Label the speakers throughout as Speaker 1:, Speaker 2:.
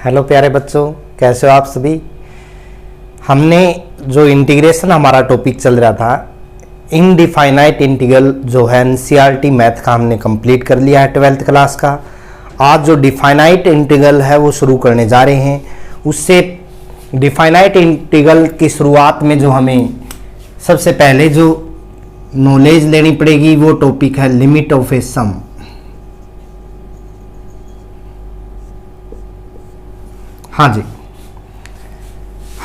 Speaker 1: Hello प्यारे बच्चों, कैसे हो आप सभी। हमने जो इंटीग्रेशन हमारा टॉपिक चल रहा था, इनडिफाइनाइट इंटीग्रल जो है एनसीईआरटी मैथ का हमने कंप्लीट कर लिया है 12th क्लास का। आज जो डिफाइनाइट इंटीग्रल है वो शुरू करने जा रहे हैं। उससे डिफाइनाइट इंटीग्रल की शुरुआत में जो हमें सबसे पहले जो नॉलेज लेनी पड़ेगी वो टॉपिक है लिमिट ऑफ ए सम। हाँ जी,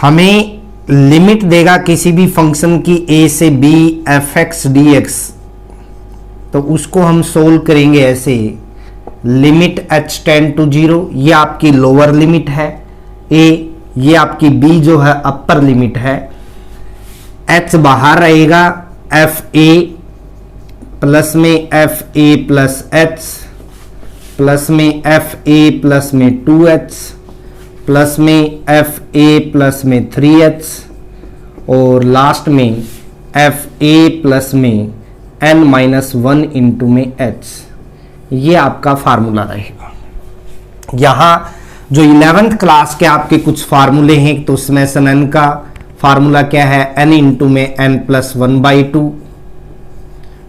Speaker 1: हमें लिमिट देगा किसी भी फंक्शन की a से b f(x) dx, तो उसको हम सोल्व करेंगे ऐसे। लिमिट h टेंड टू 0, ये आपकी लोअर लिमिट है a, ये आपकी b जो है अपर लिमिट है। h बाहर रहेगा, f a प्लस में f a plus h plus में f a प्लस में 2h प्लस में एफ ए प्लस में 3h और लास्ट में एफ ए प्लस में n-1 इंटू में h। ये आपका फार्मूला रहेगा। यहाँ जो 11th क्लास के आपके कुछ फार्मूले हैं, तो समेशन n का फार्मूला क्या है, n इंटू में n+1/2।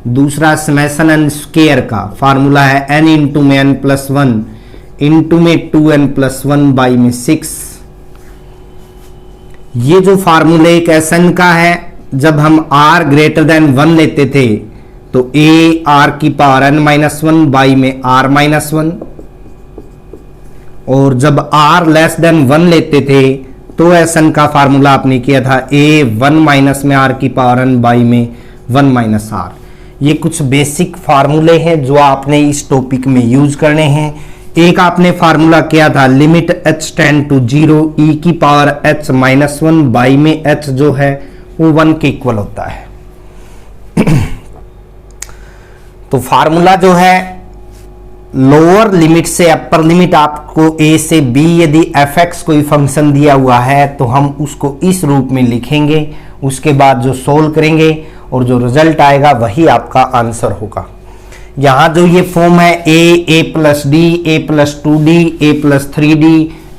Speaker 1: दूसरा समेशन n स्क्वायर का फार्मूला है n इंटू में n+1 इंटू में 2n+1/6। ये जो फार्मूले एक Sn का है, जब हम r ग्रेटर देन 1 लेते थे तो a r की पावर n-1 बाई में r-1, और जब r लेस देन 1 लेते थे तो Sn का फार्मूला आपने किया था a 1 माइनस में r की पावर n बाई में 1 - r। ये कुछ बेसिक फार्मूले हैं जो आपने इस टॉपिक में यूज करने हैं। एक आपने फार्मूला किया था limit h tend to 0 e की पावर h-1 बाई में h जो है वो 1 के इक्वल होता है। तो फार्मूला जो है लोअर लिमिट से अपर लिमिट, आपको a से b यदि f(x) कोई फंक्शन दिया हुआ है तो हम उसको इस रूप में लिखेंगे। उसके बाद जो सोल्व करेंगे और जो रिजल्ट आएगा वही आपका आंसर होगा। यहाँ जो ये फॉर्म है a plus d, a plus 2d, a plus 3d,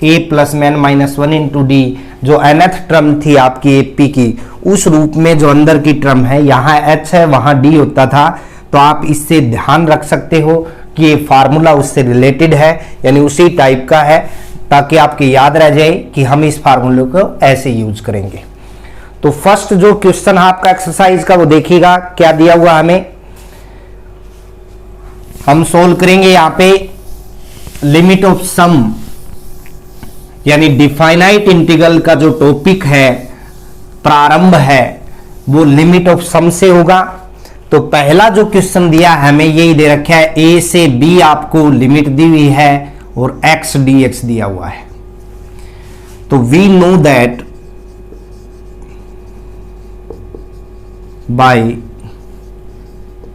Speaker 1: a plus n-1 into d, जो nth टर्म थी आपकी AP की, उस रूप में जो अंदर की टर्म है, यहाँ h है वहाँ d होता था। तो आप इससे ध्यान रख सकते हो कि ये फार्मूला उससे रिलेटेड है, यानी उसी टाइप का है, ताकि आपके याद रह जाए कि हम इस फार्मूले को ऐसे यूज करेंगे। तो फर्स्ट जो क्वेश्चन है आपका एक्सरसाइज का, वो देखिएगा क्या दिया हुआ हमें। हम सोल्व करेंगे यहाँ पे लिमिट ऑफ सम, यानी डिफाइनाइट इंटीग्रल का जो टॉपिक है, प्रारंभ है, वो लिमिट ऑफ सम से होगा। तो पहला जो क्वेश्चन दिया है हमें यही दे रखा है, a से b आपको लिमिट दी हुई है और x dx दिया हुआ है। तो we know that by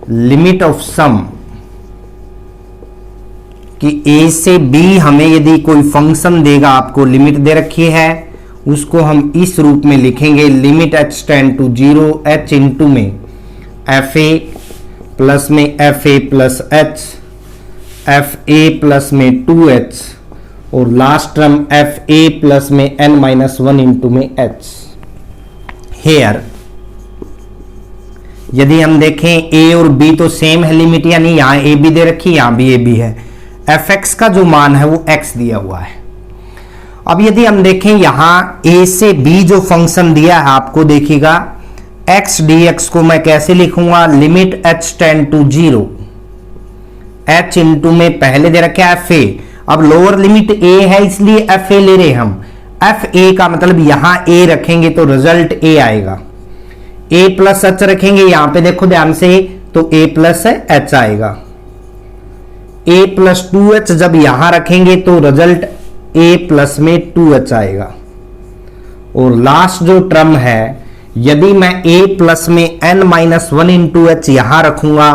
Speaker 1: limit of sum कि a से b हमें यदि कोई फंक्शन देगा, आपको लिमिट दे रखी है, उसको हम इस रूप में लिखेंगे limit h tend to 0 h into में एफ ए प्लस में f a plus h, f a plus में 2h और last term f a plus में n-1 इंटू में h। हेयर यदि हम देखें a और b तो सेम है लिमिट, यानी यहां a b दे रखी, यहां भी a b है। f(x) का जो मान है वो x दिया हुआ है। अब यदि हम देखें यहां a से b जो फंक्शन दिया है आपको, देखिएगा x dx को मैं कैसे लिखूंगा, limit h tend to 0 h into में पहले दे रखे एफ ए। अब लोअर लिमिट a है इसलिए एफ ए ले रहे हम। एफ ए का मतलब यहां a रखेंगे तो रिजल्ट a आएगा। a प्लस h रखेंगे यहां पे, देखो ध्यान से, तो a प्लस h आएगा। a प्लस 2h जब यहां रखेंगे तो रिजल्ट a प्लस में 2h आएगा। और लास्ट जो टर्म है, यदि मैं a प्लस में n-1 इंटू h यहां रखूंगा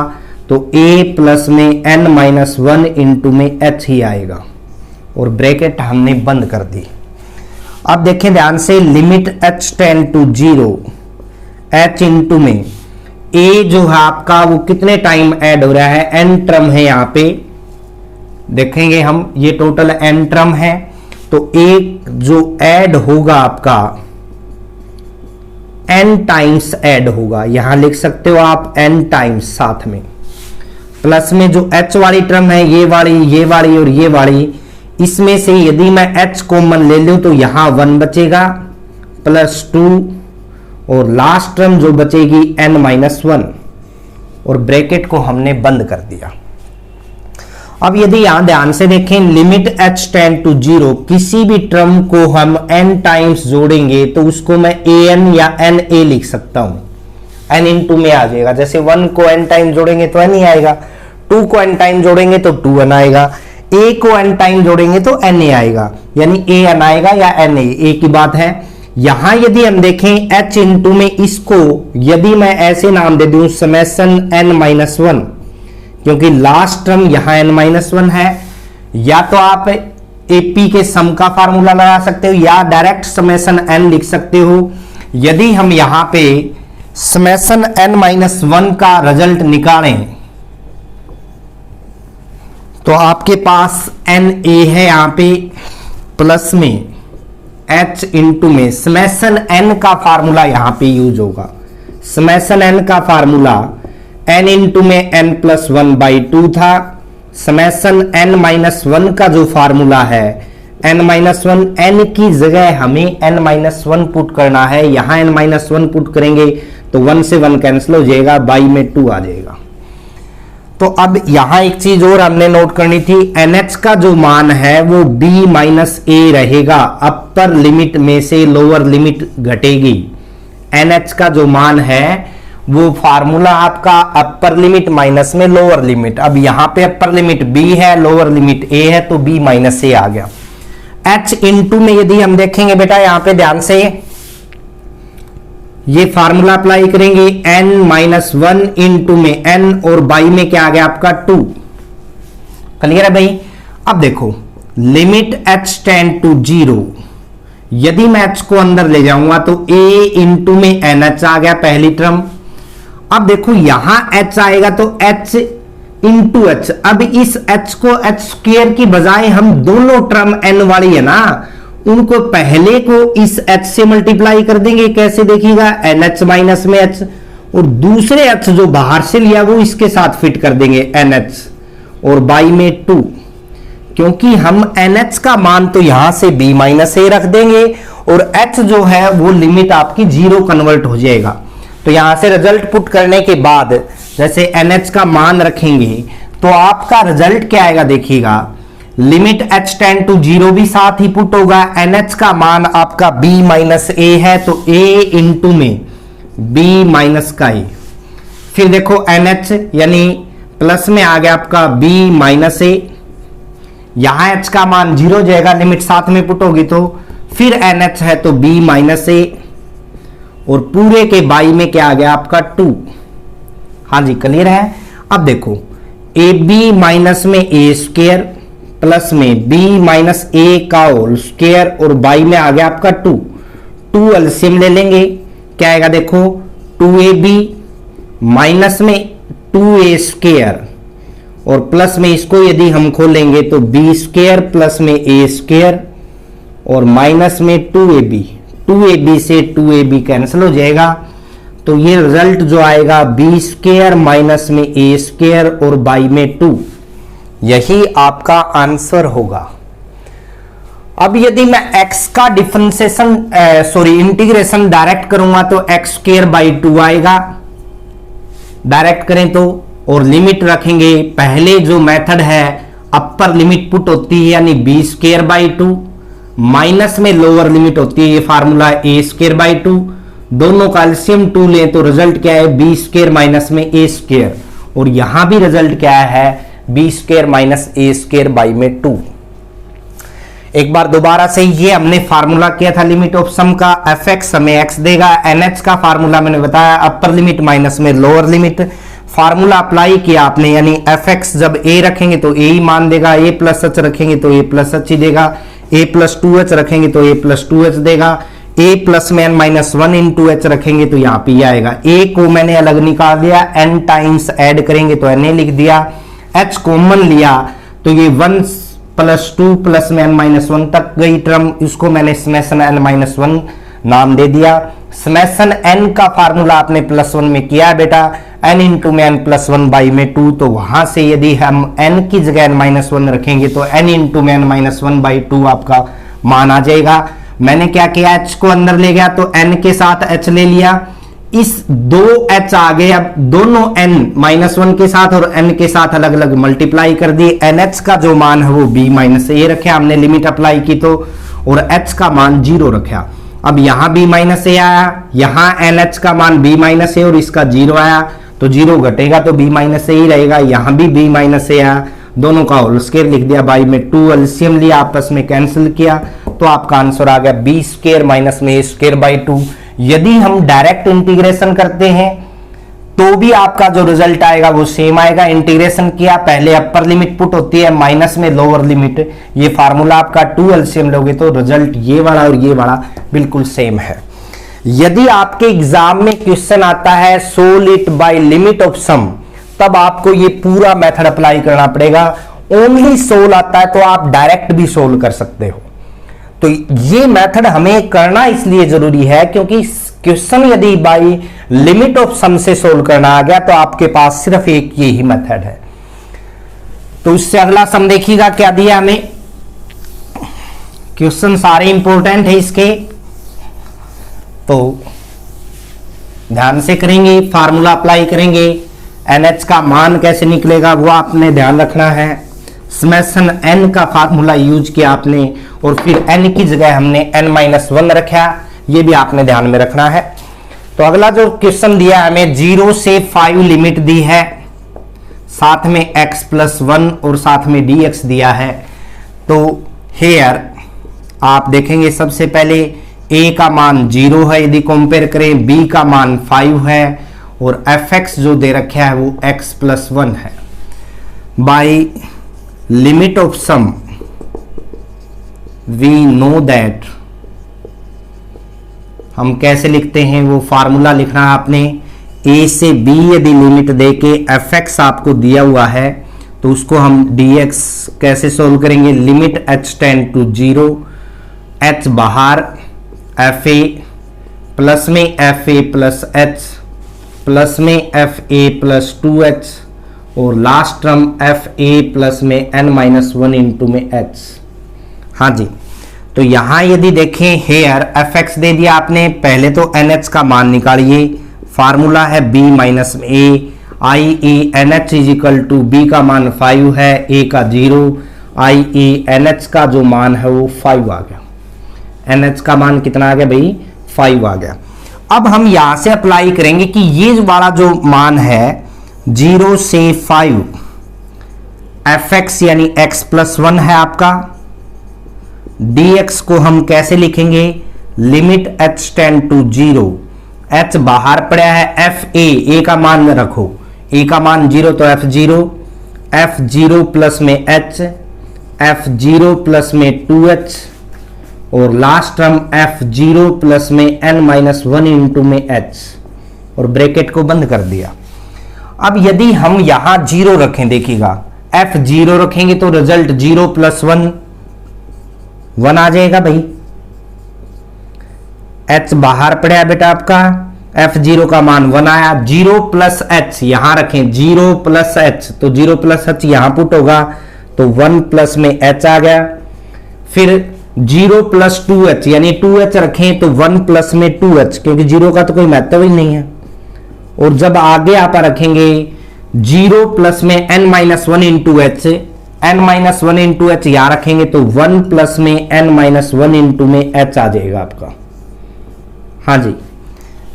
Speaker 1: तो a प्लस में n-1 इंटू में h ही आएगा, और ब्रैकेट हमने बंद कर दी। अब देखें ध्यान से, limit h tend to 0 h into में a जो है आपका वो कितने टाइम ऐड हो रहा है, n टर्म है यहाँ पे, देखेंगे हम, ये टोटल n टर्म है। तो तो एक जो ऐड होगा आपका n टाइम्स ऐड होगा, यहां लिख सकते हो आप n टाइम्स साथ में। प्लस में जो h वाली टर्म है ये वाली और ये वाली, इसमें से यदि मैं h कॉमन ले लूं तो यहां 1 बचेगा प्लस 2 और लास्ट टर्म जो बचेगी n-1 और ब्रैकेट को हमने बंद कर दिया। अब यदि यहां ध्यान से देखें लिमिट h टेंड टू 0, किसी भी टर्म को हम n टाइम्स जोड़ेंगे तो उसको मैं an या na लिख सकता हूं, n इंटू में आ जाएगा। जैसे 1 को n टाइम जोड़ेंगे तो n ही आएगा, 2 को n टाइम जोड़ेंगे तो 2n आएगा, a को n टाइम जोड़ेंगे तो na आएगा, यानी an आएगा या na, a की बात है। यहां यदि हम देखें h इंटू में इसको यदि मैं ऐसे नाम दे दूं समेशन n-1, क्योंकि लास्ट टर्म यहां n-1 है, या तो आप एपी के सम का फार्मूला लगा सकते हो या डायरेक्ट समेशन n लिख सकते हो। यदि हम यहां पे समेशन n-1 का रिजल्ट निकालें तो आपके पास na है यहां पे प्लस में h इंटू में समेशन n का फार्मूला यहां पे यूज होगा। समेशन n का फार्मूला n इंटू में n+1/2 था। समेशन n-1 का जो फार्मूला है n-1, n की जगह हमें n-1 पुट करना है, यहां n-1 पुट करेंगे तो 1 से 1 कैंसिल हो जाएगा, बाई में 2 आ जाएगा। तो अब यहां एक चीज और हमने नोट करनी थी, NH का जो मान है वो b-a रहेगा, अपर लिमिट में से लोअर लिमिट घटेगी। NH का जो मान है वो फार्मूला आपका अपर लिमिट माइनस में लोअर लिमिट। अब यहां पे अपर लिमिट b है, लोअर लिमिट a है, तो b-a आ गया। h इंटू में यदि हम देखेंगे बेटा यहां पे ध्यान से ये फार्मूला अप्लाई करेंगे, n-1 इंटू में n और बाई में क्या आ गया आपका 2। क्लियर है भाई। अब देखो लिमिट h टेंड टू 0, यदि मैं h को अंदर ले जाऊंगा तो a इंटू में nh आ गया पहली टर्म। अब देखो यहां h आएगा तो h इंटू h, अब इस h को h स्क्वायर की बजाय हम दोनों टर्म n वाली है ना उनको पहले को इस h से मल्टीप्लाई कर देंगे। कैसे देखिएगा, nh माइनस में h, और दूसरे h जो बाहर से लिया वो इसके साथ फिट कर देंगे nh और बाई में 2, क्योंकि हम nh का मान तो यहां से b-a रख देंगे और h जो है वो लिमिट आपकी 0 कन्वर्ट हो जाएगा। तो यहां से रिजल्ट पुट करने के बाद जैसे nh का मान रखेंगे तो आपका रिजल्ट क्या आएगा देखिएगा, लिमिट h टेंड टू 0 भी साथ ही पुट होगा। nh का मान आपका b-a है तो a इंटू में b-a, फिर देखो nh यानी प्लस में आ गया आपका b-a, यहां h का मान 0 हो जाएगा, लिमिट साथ में पुट होगी तो फिर nh है तो b-a और पूरे के बाई में क्या आ गया आपका 2। हाँ जी क्लियर है। अब देखो ab माइनस में a स्क्वायर प्लस में b-a का होल स्क्वायर और बाई में आ गया आपका 2 एलसीएम ले लेंगे, क्या आएगा देखो 2ab माइनस में 2a स्क्वायर और प्लस में इसको यदि हम खोलेंगे तो b स्क्वायर प्लस में a स्क्वायर और माइनस में 2ab से 2ab कैंसिल हो जाएगा। तो ये रिजल्ट जो आएगा b स्क्वायर माइनस में a स्क्वायर और बाई में 2, यही आपका आंसर होगा। अब यदि मैं x का डिफरेंशिएशन इंटीग्रेशन डायरेक्ट करूंगा तो x स्क्वायर बाई 2 आएगा, डायरेक्ट करें तो, और लिमिट रखेंगे, पहले जो मेथड है अपर लिमिट पुट होती है यानी b स्क्वायर बाई 2, माइनस में लोअर लिमिट होती है, ये फार्मूला a स्क्वायर बाई 2, दोनों का एलसीएम 2 लें तो रिजल्ट क्या है b स्क्वायर माइनस में a स्क्वायर, और यहां भी रिजल्ट क्या है b square minus a square by में 2। एक बार दोबारा से ये हमने फार्मूला किया था लिमिट ऑफ सम का, fx हमें x देगा, nh का फार्मूला मैंने बताया अपर लिमिट माइनस में लोअर लिमिट, फार्मूला अप्लाई किया आपने यानी fx जब a रखेंगे तो a ही मान देगा, a प्लस h रखेंगे तो a प्लस h ही देगा, a प्लस 2h रखेंगे तो a प्लस 2h देगा, a प्लस में n-1 इंटू h रखेंगे तो यहाँ पे आएगा। a को मैंने अलग निकाल दिया, n टाइम्स ऐड करेंगे तो na लिख दिया, h कॉमन लिया तो ये 1 +2 प्लस में n-1 तक गई टर्म, इसको मैंने समेशन n-1 नाम दे दिया। समेशन n का फार्मूला आपने +1 में किया है बेटा, n इंटू में n +1 बाई में 2, तो वहां से यदि हम n की जगह n-1 रखेंगे तो n इंटू में n-1 बाई 2 आपका मान आ जाएगा। मैंने क्या किया, h को अंदर ले गया तो n के साथ h ले लिया, इस 2h आ गए, अब दोनों n-1 के साथ और n के साथ अलग अलग मल्टीप्लाई कर दिए। nh का जो मान है वो b-a रखे, हमने लिमिट अप्लाई की तो, और h का मान 0 रखा। अब यहां b-a आया, यहां nh का मान b-a और इसका 0 आया, तो 0 घटेगा तो b-a ही रहेगा, यहां भी b-a आया, दोनों का होल स्क्वायर लिख दिया, बाई में 2 एलसीएम लिया, आपस में कैंसिल किया, तो आपका आंसर आ गया b स्क्वायर माइनस में a स्क्वायर बाई 2। यदि हम डायरेक्ट इंटीग्रेशन करते हैं तो भी आपका जो रिजल्ट आएगा वो सेम आएगा। इंटीग्रेशन किया, पहले अपर लिमिट पुट होती है, माइनस में लोअर लिमिट, ये फार्मूला आपका 2 एलसीएम लोगे तो रिजल्ट ये वाला और ये वाला बिल्कुल सेम है। यदि आपके एग्जाम में क्वेश्चन आता है solve it by limit of sum, तब आपको ये पूरा मेथड अप्लाई करना पड़ेगा। ओनली सोल्व आता है तो आप डायरेक्ट भी सोल्व कर सकते हो। तो ये मेथड हमें करना इसलिए जरूरी है क्योंकि क्वेश्चन यदि बाय लिमिट ऑफ सम से सोल्व करना आ गया तो आपके पास सिर्फ एक यही मेथड है। तो उससे अगला सम देखिएगा क्या दिया हमें। क्वेश्चन सारे इंपॉर्टेंट है इसके, तो ध्यान से करेंगे, फार्मूला अप्लाई करेंगे। NH का मान कैसे निकलेगा वो आपने ध्यान रखना है। समेशन n का फार्मूला यूज किया आपने, और फिर n की जगह हमने n-1 रखा, ये भी आपने ध्यान में रखना है। तो अगला जो क्वेश्चन दिया है हमें 0 से 5 लिमिट दी है, साथ में x + 1 और साथ में dx दिया है। तो हेयर आप देखेंगे सबसे पहले a का मान 0 है यदि कंपेयर करें, b का मान 5 है और fx जो दे रखा है वो x + 1 है। By limit of sum we know that, हम कैसे लिखते हैं वो फार्मूला लिखना है आपने। a से b यदि लिमिट देके fx आपको दिया हुआ है तो उसको हम dx कैसे सोल्व करेंगे, limit h tend to 0, h बाहर, fa प्लस में fa प्लस h प्लस में fa प्लस 2h और लास्ट टर्म fa प्लस में n-1 इंटू में h। हाँ जी, तो यहां यदि देखें हेयर fx दे दिया आपने, पहले तो nh का मान निकालिए, फार्मूला है b-a, i nh is equal to b का मान 5 है, a का 0, i nh का जो मान है वो 5 आ गया। nh का मान कितना आ गया भाई, 5 आ गया। अब हम यहां से अप्लाई करेंगे कि ये वाला जो मान है 0 से 5 fx यानी x + 1 है आपका, dx को हम कैसे लिखेंगे, limit h tend to 0, h बाहर पड़ा है, fa a का मान रखो, a का मान 0 तो f0, f0 प्लस में h, f0 प्लस में 2h और लास्ट टर्म f0 प्लस में n-1 इंटू में h, और ब्रैकेट को बंद कर दिया। अब यदि हम यहां 0 रखें, देखिएगा f0 रखेंगे तो रिजल्ट 0 + 1 1 आ जाएगा भाई। h बाहर पड़ा है बेटा आपका, f0 का मान 1 आया, 0 + h यहां रखें, 0 + h, तो 0 + h यहां पुट होगा तो 1 प्लस में h आ गया। फिर 0 + 2h यानी 2h रखें तो 1 प्लस में 2h, क्योंकि 0 का तो कोई महत्व ही नहीं है। और जब आगे आप रखेंगे 0 प्लस में n-1 into h, n-1 into h यहां रखेंगे तो 1 प्लस में n-1 इंटू में h आ जाएगा आपका। हाँ जी,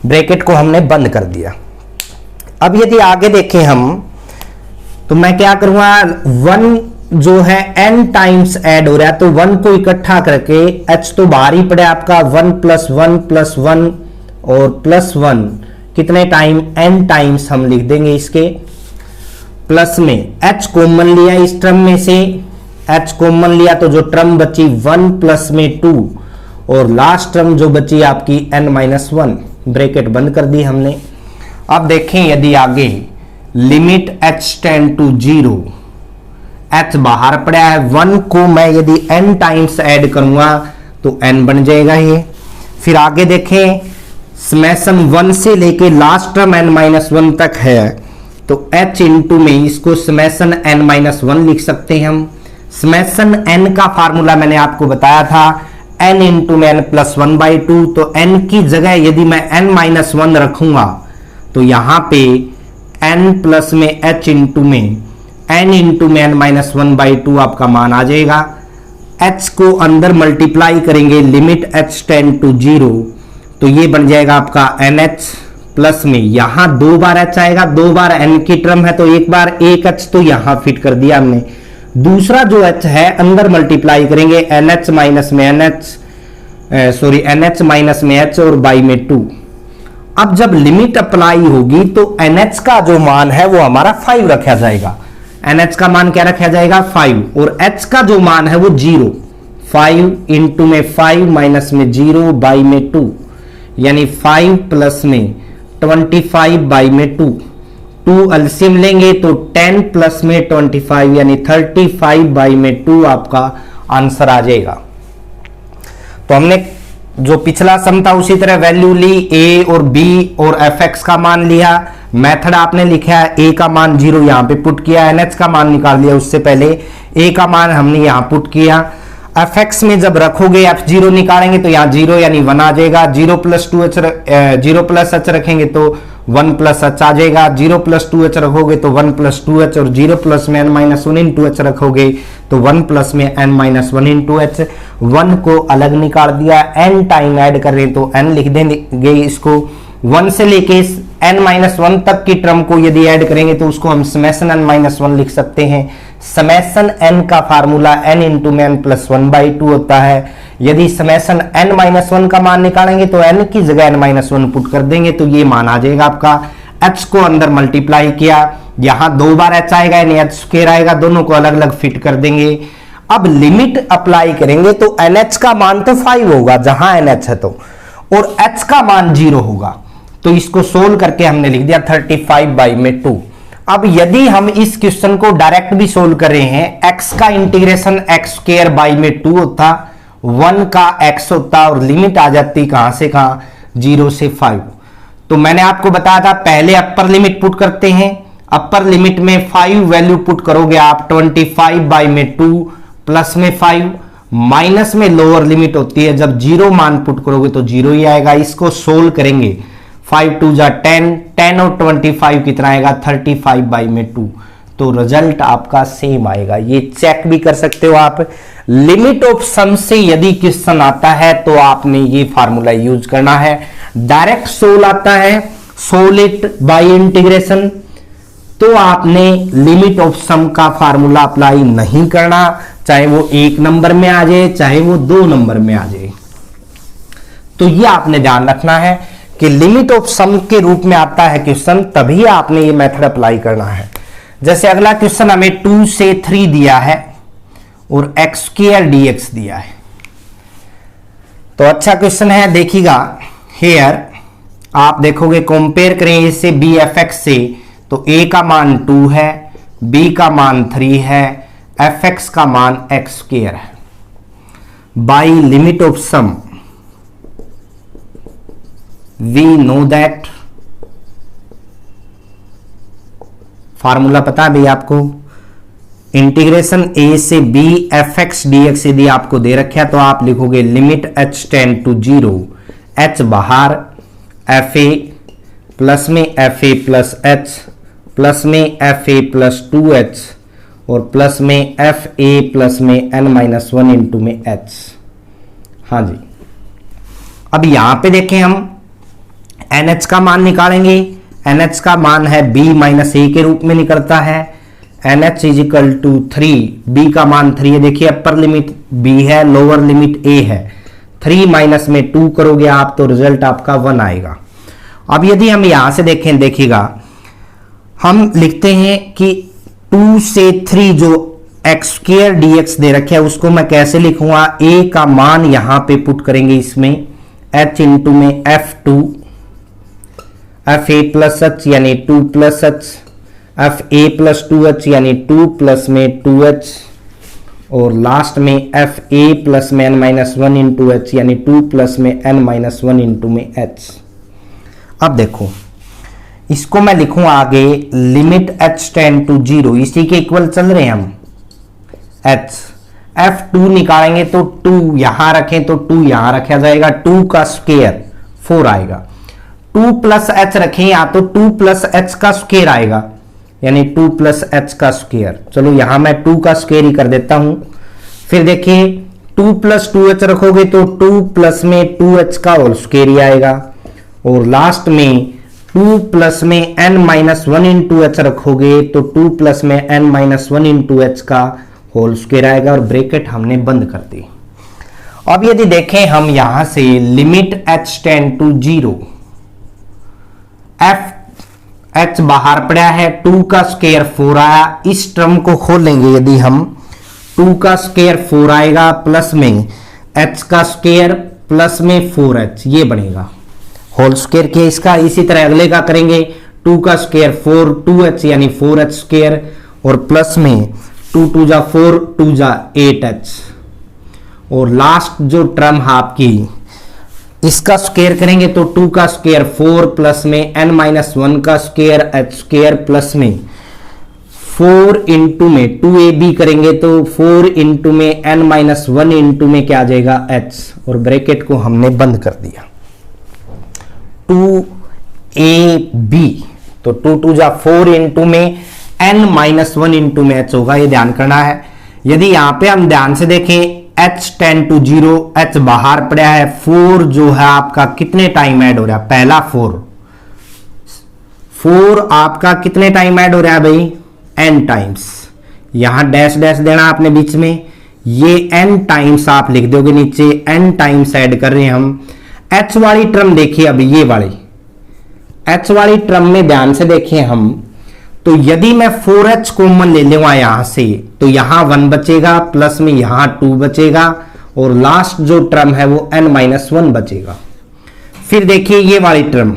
Speaker 1: ब्रैकेट को हमने बंद कर दिया। अब यदि आगे देखें हम, तो मैं क्या करूंगा, 1 जो है n टाइम्स ऐड हो रहा है, तो 1 को इकट्ठा करके h तो बाहर ही पड़े आपका, 1 + 1 + 1 और +1 कितने टाइम, n टाइम्स हम लिख देंगे इसके। प्लस में h कॉमन लिया इस टर्म में से, h कॉमन लिया तो जो टर्म बची 1 प्लस में 2 और लास्ट टर्म जो बची आपकी n-1, ब्रैकेट बंद कर दी हमने। अब देखें यदि आगे limit h tend to 0, h बाहर पड़ा है, 1 को मैं यदि n टाइम्स ऐड करूंगा तो n बन जाएगा ये। फिर आगे देखें, समेशन 1 से लेके लास्ट टर्म n-1 तक है, तो h इंटू में इसको समेशन n-1 लिख सकते हैं हम। समेशन n का फार्मूला मैंने आपको बताया था n इंटू में n प्लस 1/2, तो n की जगह यदि मैं n-1 रखूंगा तो यहां पे n प्लस में h इंटू में n इंटू में n-1/2 आपका मान आ जाएगा। h को अंदर मल्टीप्लाई करेंगे, लिमिट h टेंड टू 0, तो ये बन जाएगा आपका NH प्लस में यहां 2 बार h आएगा, 2 बार n की टर्म है तो एक बार एक h तो यहां फिट कर दिया हमने। दूसरा जो h है अंदर मल्टीप्लाई करेंगे, NH माइनस में NH माइनस में h और बाई में 2। अब जब लिमिट अप्लाई होगी तो NH का जो मान है वो हमारा 5 रखा जाएगा। NH का मान क्या रखा जाएगा 5, और H का जो मान है वो 0। 5 इंटू में 5 माइनस में 0 बाई में 2, यानी 5 प्लस में 25 बाई में 2। 2 एलसीएम लेंगे तो 10 प्लस में 25 यानी 35 बाई में 2 आपका आंसर आ जाएगा। तो हमने जो पिछला सम था उसी तरह वैल्यू ली, a और b और fx का मान लिया। मेथड आपने लिखा है, a का मान 0 यहां पे पुट किया, nh का मान निकाल लिया, उससे पहले a का मान हमने यहां पुट किया। fx में जब रखोगे f0 निकालेंगे तो यहाँ 0 यानी 1 आ जाएगा। 0 प्लस h रखेंगे तो 1 प्लस h आ जाएगा। 0 प्लस 2h रखोगे तो 1 प्लस 2h, और 0 प्लस में n-1 इंटू h रखोगे तो 1 प्लस में n-1 इंटू h। 1 को अलग निकाल दिया, n टाइम ऐड कर रहे हैं तो n लिख देंगे इसको। 1 से लेके n-1 तक की टर्म को यदि ऐड करेंगे तो उसको हम समेशन n-1 लिख सकते हैं। समेशन n का फार्मूला n इंटू में n प्लस 1/2 होता है। यदि समेशन n-1 का मान निकालेंगे तो n की जगह n-1 पुट कर देंगे तो ये मान आ जाएगा आपका। h को अंदर मल्टीप्लाई किया, यहां 2 बार h आएगा यानी h स्क्वायर आएगा, दोनों को अलग अलग फिट कर देंगे। अब लिमिट अप्लाई करेंगे तो NH का मान तो 5 होगा जहां NH है तो, और h का मान 0 होगा, तो इसको सोल्व करके हमने लिख दिया 35 बाई में 2। अब यदि हम इस क्वेश्चन को डायरेक्ट भी सोल्व कर रहे हैं, x का इंटीग्रेशन x स्क्वायर बाई में 2 होता, 1 का x होता, और लिमिट आ जाती कहां से कहां 0 से 5। तो मैंने आपको बताया था पहले अपर लिमिट पुट करते हैं। अपर लिमिट में 5 वैल्यू पुट करोगे आप, 25 बाई में 2 प्लस में 5, माइनस में लोअर लिमिट होती है, जब 0 मान पुट करोगे तो 0 ही आएगा। इसको सोल्व करेंगे, 5 2 जा 10, 10 और 25 कितना आएगा 35 बाई में 2, तो रिजल्ट आपका सेम आएगा। ये चेक भी कर सकते हो आप। लिमिट ऑफ सम से यदि क्वेश्चन आता है तो आपने ये फार्मूला यूज करना है। डायरेक्ट सोल्व आता है, सोल्व इट बाय इंटीग्रेशन, तो आपने लिमिट ऑफ सम का फार्मूला अप्लाई नहीं करना, चाहे वो 1 नंबर में आ जाए चाहे वो 2 नंबर में आ जाए। तो ये आपने ध्यान रखना है कि लिमिट ऑफ सम के रूप में आता है क्वेश्चन, तभी आपने ये मेथड अप्लाई करना है। जैसे अगला क्वेश्चन हमें 2 से 3 दिया है और x स्क्वायर dx दिया है, तो अच्छा क्वेश्चन है, देखिएगा हेयर आप देखोगे कंपेयर करें इससे बी एफ एक्स से, तो a का मान 2 है, b का मान 3 है, fx का मान x स्क्वायर है। By limit of sum we know that, formula पता है भैया आपको, इंटीग्रेशन a से b fx dx यदि आपको दे रखा तो आप लिखोगे limit h tend to 0, h बाहर, fa प्लस में fa प्लस h प्लस में fa प्लस 2h और प्लस में fa प्लस में n-1 इंटू में h। हाँ जी, अब यहां पे देखें हम NH का मान निकालेंगे। NH का मान है b माइनस ए के रूप में निकलता है। NH is equal to 3, b का मान 3 है, देखिए अपर लिमिट b है, लोअर लिमिट a है। 3 माइनस में 2 करोगे आप तो रिजल्ट आपका 1 आएगा। अब यदि हम यहां से देखें, देखिएगा हम लिखते हैं कि 2 से 3 जो x स्क्वायर dx दे रखे है उसको मैं कैसे लिखूंगा, a का मान यहां पे पुट करेंगे इसमें, h इंटू में f2 fa प्लस h यानी 2 plus h, f a plus 2h यानी 2 प्लस में 2h, और लास्ट में एफ ए प्लस में n माइनस 1 इंटू एच यानी 2 प्लस में n माइनस 1 इंटू में h। अब देखो इसको मैं लिखूं आगे लिमिट h टेंड टू 0, इसी के इक्वल चल रहे हैं हम h। f2 निकालेंगे तो 2 यहां रखें तो 2 यहां रखा जाएगा, 2 का स्क्वायर 4 आएगा। 2 प्लस h रखें या तो 2 प्लस h का स्क्वायर आएगा यानी 2 प्लस h का स्क्वायर। चलो यहां मैं 2 का स्क्वायर ही कर देता हूं। फिर देखिए 2 प्लस 2h रखोगे तो 2 प्लस में 2h का होल स्क्वायर ही आएगा, और लास्ट में 2 प्लस में n माइनस 1 इंटू एच रखोगे तो 2 प्लस में n माइनस 1 इंटू एच का होल स्क्वायर आएगा, और ब्रैकेट हमने बंद कर दी। अब यदि देखें हम यहां से limit h tend to 0, f h बाहर पड़ा है, 2 का स्क्वायर 4 आया, इस टर्म को खोलेंगे यदि हम 2 का स्क्वायर 4 आएगा प्लस में h का स्क्वायर प्लस में 4h, ये बनेगा होल स्क्वायर के इसका। इसी तरह अगले का करेंगे 2 का स्क्वायर 4 2h यानी 4h स्क्वायर, और प्लस में 2 2 जा 4 2 जा 8h, और लास्ट जो टर्म है आपकी इसका स्क्वायर करेंगे तो 2 का स्क्वायर 4 प्लस में n माइनस 1 का स्क्वायर h स्क्वायर प्लस में 4 इंटू में 2ab करेंगे तो 4 इंटू में n माइनस 1 इंटू में क्या आ जाएगा h, और ब्रैकेट को हमने बंद कर दिया। 2ab तो 2 2 जा 4 इंटू में n माइनस 1 इंटू में h होगा, ये ध्यान करना है। यदि यहां पे हम ध्यान से देखें h टेंड टू 0, h बाहर पड़ा है, 4 जो है आपका कितने टाइम ऐड हो रहा है, पहला 4 आपका कितने टाइम ऐड हो रहा है भाई, n टाइम्स। यहां डैश डैश देना आपने बीच में, ये n टाइम्स आप लिख दोगे नीचे, n टाइम्स ऐड कर रहे हैं हम। h वाली टर्म देखिए, अब ये वाली h वाली टर्म में ध्यान से देखें हम, तो यदि मैं 4h कॉमन ले लूंगा यहां से तो यहां 1 बचेगा, प्लस में यहां 2 बचेगा, और लास्ट जो टर्म है वो n माइनस 1 बचेगा। फिर देखिए ये वाली टर्म,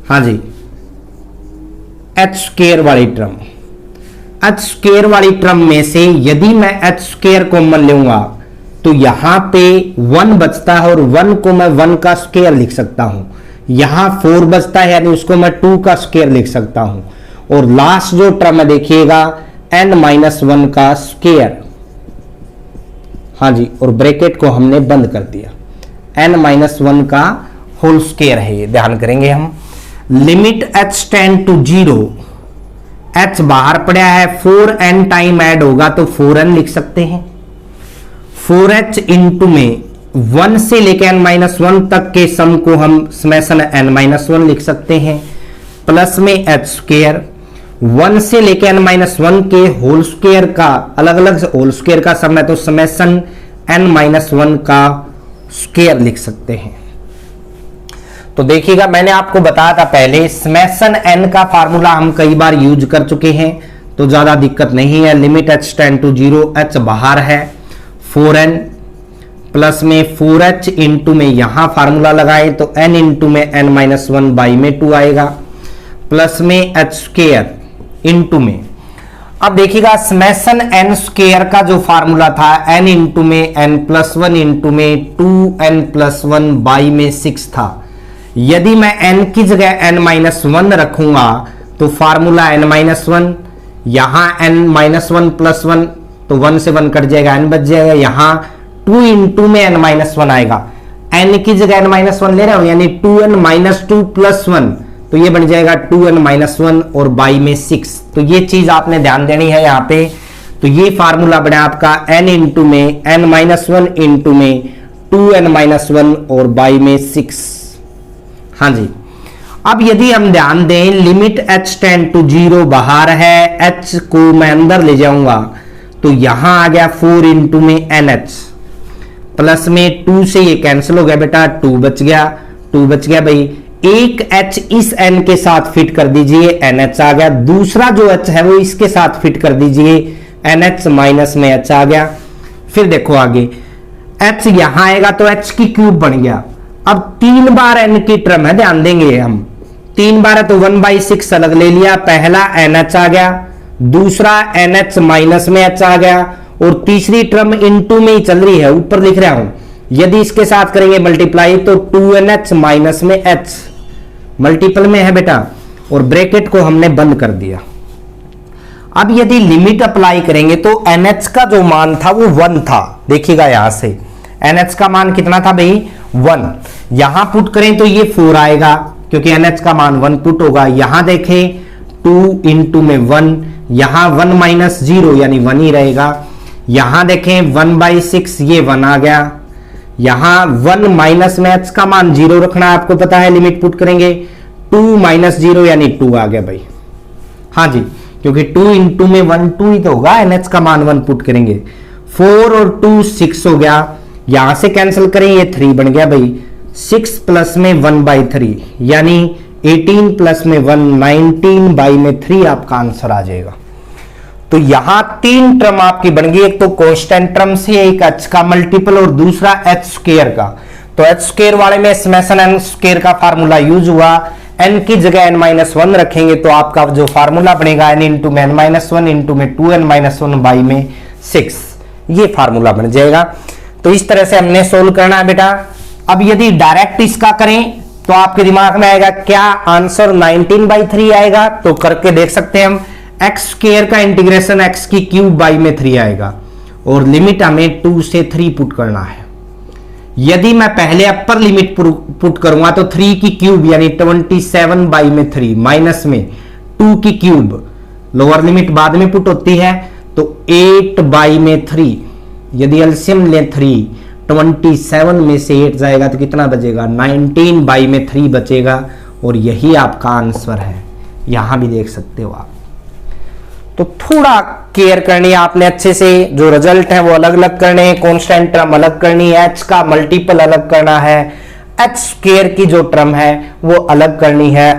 Speaker 1: हाँ जी h स्क्वायर वाली टर्म, h स्क्वायर वाली टर्म में से यदि मैं h स्क्वायर कॉमन लूंगा तो यहां पे 1 बचता है, और 1 को मैं 1 का स्क्वायर लिख सकता हूं। यहां 4 बचता है यानी उसको मैं 2 का स्क्वायर लिख सकता हूं, और लास्ट जो टर्म है देखिएगा n माइनस 1 का स्क्वायर, हाँ जी, और ब्रैकेट को हमने बंद कर दिया। n माइनस 1 का होल स्क्वायर है, ये ध्यान करेंगे हम। Limit h tend to 0, h बाहर पड़ा है, 4n टाइम ऐड होगा तो 4n लिख सकते हैं। 4h इंटू में 1 से लेकर n माइनस 1 तक के सम को हम समेशन n माइनस 1 लिख सकते हैं, प्लस में h स्क्वायर 1 से लेकर n माइनस 1 के होल स्क्वायर का अलग अलग होल स्क्वायर का सम है तो समेशन n माइनस 1 का स्क्वायर लिख सकते हैं। तो देखिएगा मैंने आपको बताया था पहले समेशन n का फार्मूला हम कई बार यूज कर चुके हैं तो ज्यादा दिक्कत नहीं है। Limit h tend to 0, h बाहर है, 4n प्लस में 4h इंटू में यहां फार्मूला लगाए तो n इंटू में n माइनस 1 बाई में 2 आएगा, प्लस में h स्क्वायर इंटू में, अब देखिएगा समेशन n स्क्वायर का जो फार्मूला था n इंटू में n प्लस 1 इंटू में 2n प्लस 1 बाई में 6 था। यदि मैं n की जगह n माइनस 1 रखूंगा तो फार्मूला n माइनस 1, यहां n माइनस 1 प्लस 1 तो 1 से 1 कट जाएगा, n बच जाएगा, यहां 2 इंटू में n माइनस 1 आएगा, n की जगह n माइनस 1 ले रहा हूं यानी 2n माइनस 2 प्लस 1 तो ये बन जाएगा 2n माइनस 1 और बाई में 6। तो ये चीज आपने ध्यान देनी है यहाँ पे। तो ये फार्मूला बना आपका n इंटू में n माइनस 1 इंटू में 2n माइनस 1 और बाई में 6। हाँ जी, अब यदि हम ध्यान दें लिमिट h टेंड टू 0 बाहर है, h को मैं अंदर ले जाऊंगा तो यहां आ गया 4 इंटू में nh प्लस में 2 से ये कैंसिल हो गया बेटा, 2 बच गया भाई, एक h इस n के साथ फिट कर दीजिए nh आ गया, दूसरा जो h है वो इसके साथ फिट कर दीजिए nh माइनस में h आ गया। फिर देखो आगे h यहां आएगा तो h की क्यूब बन गया। अब 3 बार n की टर्म है, ध्यान देंगे हम 3 बार है तो 1/6 अलग ले लिया, पहला NH आ गया, दूसरा NH माइनस में H आ गया, और तीसरी टर्म इनटू में ही चल रही है, ऊपर लिख रहा हूं। यदि इसके साथ करेंगे मल्टीप्लाई तो 2NH माइनस में H मल्टीपल में है बेटा, और ब्रैकेट को हमने बंद कर दिया। अब यदि लिमिट अप्लाई करेंगे तो NH का जो मान था वो 1 था, देखिएगा यहां से NH का मान कितना था भाई 1, यहां पुट करें तो ये 4 आएगा क्योंकि NH का मान 1 पुट होगा। यहां देखें 2 इंटू में 1, यहां 1 माइनस 0 यानी 1 ही रहेगा। यहां देखें 1/6 ये 1 आ गया, यहां 1 माइनस में H का मान 0 रखना है, आपको पता है लिमिट पुट करेंगे 2 माइनस 0 यानी 2 आ गया भाई। हाँ जी, क्योंकि 2 इंटू में 1 2 ही तो होगा, NH का मान 1 पुट करेंगे। 4 और 2 6 हो गया, यहां से कैंसिल करें ये 3 बन गया भाई। 6 प्लस में 1/3 यानी 18 प्लस में 1 19/3 आपका आंसर आ जाएगा। तो यहां 3 टर्म आपकी बन गई, एक तो कांस्टेंट टर्म से, एक H का मल्टीपल और दूसरा H स्क्वायर का। तो H स्क्वायर वाले में समेशन n स्क्वायर का फार्मूला यूज हुआ, n की जगह n-1 रखेंगे तो आपका जो फार्मूला बनेगा n इंटू में n-1 इंटू में 2n-1 बाई में 6, ये फार्मूला बन जाएगा। तो इस तरह से हमने सोल्व करना है बेटा। अब यदि डायरेक्ट इसका करें तो आपके दिमाग में आएगा क्या आंसर 19/3 आएगा, तो करके देख सकते हैं हम। एक्स स्क्वायर का इंटीग्रेशन x की क्यूब बाई में 3 आएगा, और लिमिट हमें 2 से 3 पुट करना है। यदि मैं पहले अपर लिमिट पुट करूंगा तो 3 की क्यूब यानी 27/3 माइनस में 2 की क्यूब, लोअर लिमिट बाद में पुट होती है, तो 8/3। यदि एलसीएम ले 3, 27 में से 8 जाएगा तो कितना बचेगा 19/3 बचेगा, और यही आपका आंसर है। यहां भी देख सकते हो आप। तो थोड़ा केयर करनी है आपने अच्छे से, जो रिजल्ट है वो अलग अलग करने हैं, कांस्टेंट टर्म अलग करनी है, H का मल्टीपल अलग करना है, H स्क्वायर की जो टर्म है वो अलग करनी है।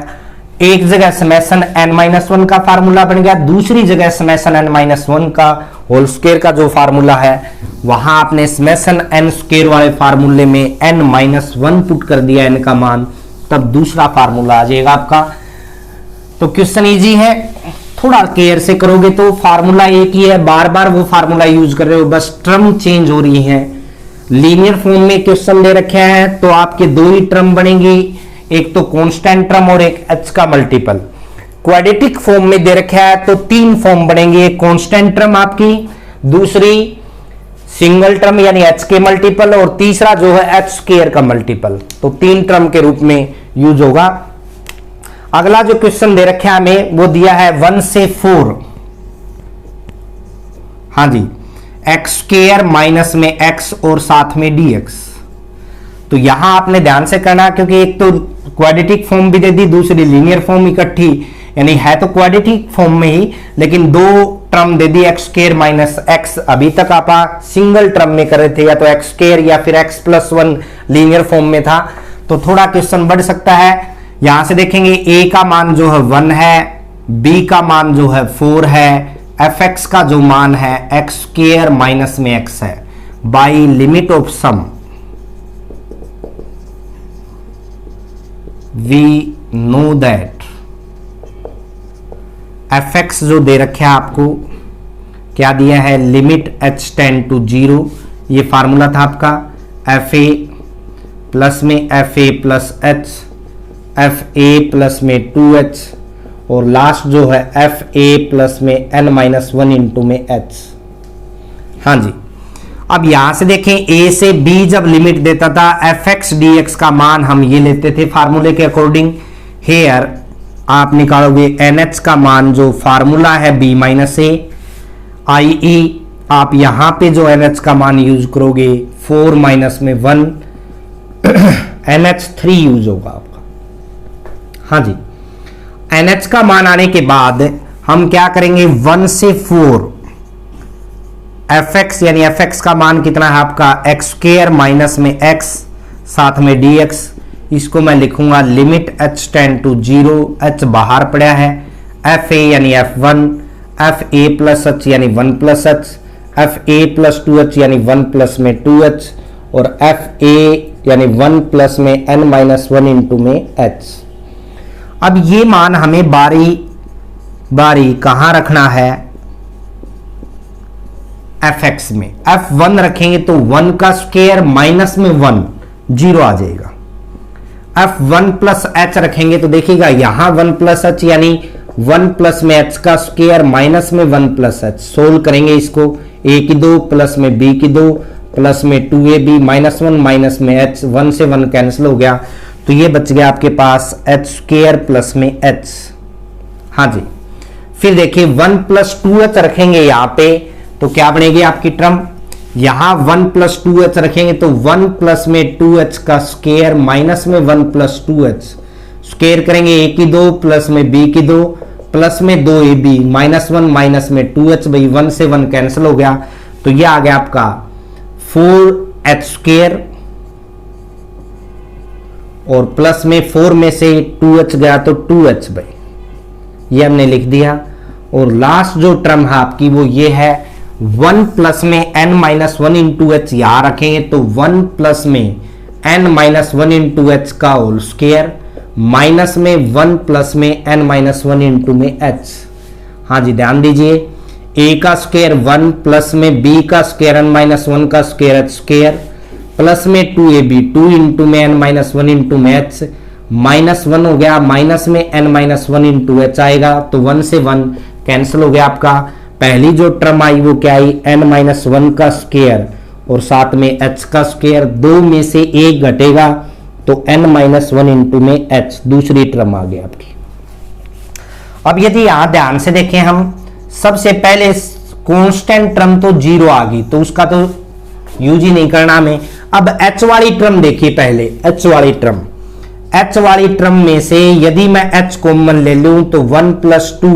Speaker 1: एक जगह समेशन n-1 का फार्मूला बन गया, दूसरी जगह समेशन n-1 का होल स्क्वायर का जो फार्मूला है वहां आपने समेशन n स्क्वायर वाले फार्मूले में n-1 पुट कर दिया n का मान, तब दूसरा फार्मूला आ जाएगा आपका। तो क्वेश्चन इजी है, थोड़ा केयर से करोगे तो फार्मूला एक ही है, बार बार वो फार्मूला यूज कर रहे हो, बस टर्म चेंज हो रही है। लीनियर फॉर्म में क्वेश्चन दे रखे हैं तो आपके 2 ही टर्म बनेंगी, एक तो कांस्टेंट टर्म और एक H का मल्टीपल। क्वाड्रेटिक फॉर्म में दे रखा है तो 3 फॉर्म बनेंगे, एक कांस्टेंट टर्म आपकी, दूसरी सिंगल टर्म यानी H के मल्टीपल, और तीसरा जो है H स्क्वायर का मल्टीपल। तो 3 टर्म के रूप में यूज होगा। अगला जो क्वेश्चन दे रखा है हमें वो दिया है 1 से 4, हाँ जी, एक्स स्क्वायर माइनस में x और साथ में dx। तो यहां आपने ध्यान से करना, क्योंकि एक तो क्वाड्रेटिक फॉर्म भी दे दी, दूसरी लीनियर फॉर्म इकट्ठी, यानी है तो क्वाड्रेटिक फॉर्म में ही, लेकिन 2 टर्म दे दी एक्स स्क्वायर माइनस एक्स। अभी तक आप सिंगल टर्म में कर रहे थे, या तो एक्स स्क्वायर या फिर x+1 लीनियर फॉर्म में था, तो थोड़ा क्वेश्चन बढ़ सकता है। यहां से देखेंगे a का मान जो है 1 है, b का मान जो है 4 है, fx का जो मान है एक्स स्क्वायर माइनस में x है। By limit of sum we know that fx जो दे रखे है आपको क्या दिया है, लिमिट h टेंड टू 0, ये फार्मूला था आपका, fa प्लस में fa plus h, fa plus में 2h, और लास्ट जो है fa प्लस में n-1 इंटू में h। हाँ जी, अब यहां से देखें a से b जब लिमिट देता था fx dx का मान हम ये लेते थे फार्मूले के अकॉर्डिंग। हेयर आप निकालोगे nh का मान जो फार्मूला है b माइनस a, i.e. आप यहां पे जो nh का मान यूज करोगे 4 माइनस में 1 NH3 यूज होगा आपका। हाँ जी, NH का मान आने के बाद हम क्या करेंगे, 1 से 4 fx यानी fx का मान कितना है आपका एक्स स्क्वायर माइनस में x साथ में dx। इसको मैं लिखूंगा limit h tend to 0, h बाहर पड़ा है, fa यानी f1, fa प्लस h यानी 1 plus h, fa plus 2h यानी 1 प्लस में 2h, और fa यानी 1 प्लस में n-1 इंटू में h। अब ये मान हमें बारी बारी कहां रखना है, fx में। f1 रखेंगे तो 1 का स्क्वायर माइनस में 1 0 आ जाएगा। f1 प्लस h रखेंगे तो देखिएगा यहां 1 प्लस h यानी 1 प्लस में h का स्क्वायर माइनस में 1 प्लस h। सोल्व करेंगे इसको, a की 2 प्लस में b की 2 प्लस में 2ab माइनस 1 माइनस में h, 1 से 1 कैंसिल हो गया तो ये बच गया आपके पास h स्क्वायर प्लस में h। हाँ जी, फिर देखिए 1 प्लस 2h रखेंगे यहां पे तो क्या बनेगी आपकी टर्म, यहां 1 प्लस 2h रखेंगे तो 1 प्लस में 2h का स्क्वायर माइनस में 1 प्लस 2h, स्क्वायर करेंगे a की 2 प्लस में b की 2 प्लस में 2ab माइनस 1 माइनस में 2h, भाई 1 से 1 कैंसिल हो गया तो ये आ गया आपका 4h स्क्वायर और प्लस में 4 में से 2h गया तो 2h, भाई ये हमने लिख दिया। और लास्ट जो टर्म है आपकी वो ये है 1 प्लस में n माइनस 1 इंटू एच, यहां रखेंगे तो 1 प्लस में n माइनस 1 इंटू एच का होल स्क्वायर माइनस में 1 प्लस में n माइनस 1 इंटू में h। हाँ जी ध्यान दीजिए, a का स्क्वायर 1 प्लस में b का स्क्वायर n माइनस 1 का स्क्वायर h स्क्वायर प्लस में 2ab 2 इंटू में n माइनस 1 इंटू में h माइनस 1 हो गया, माइनस में n माइनस 1 इंटू h आएगा तो 1 से 1 कैंसिल हो गया आपका। पहली जो टर्म आई वो क्या आई, n माइनस 1 का स्क्वायर और साथ में h का स्क्वायर, 2 में से 1 घटेगा तो n माइनस 1 इंटू में h, दूसरी टर्म आ गई आपकी। अब यदि यहां ध्यान से देखें हम, सबसे पहले कांस्टेंट टर्म तो 0 आ गई तो उसका तो यूज ही नहीं करना हमें। अब h वाली टर्म देखिए, पहले h वाली टर्म में से यदि मैं h कॉमन ले लूं तो 1 प्लस 2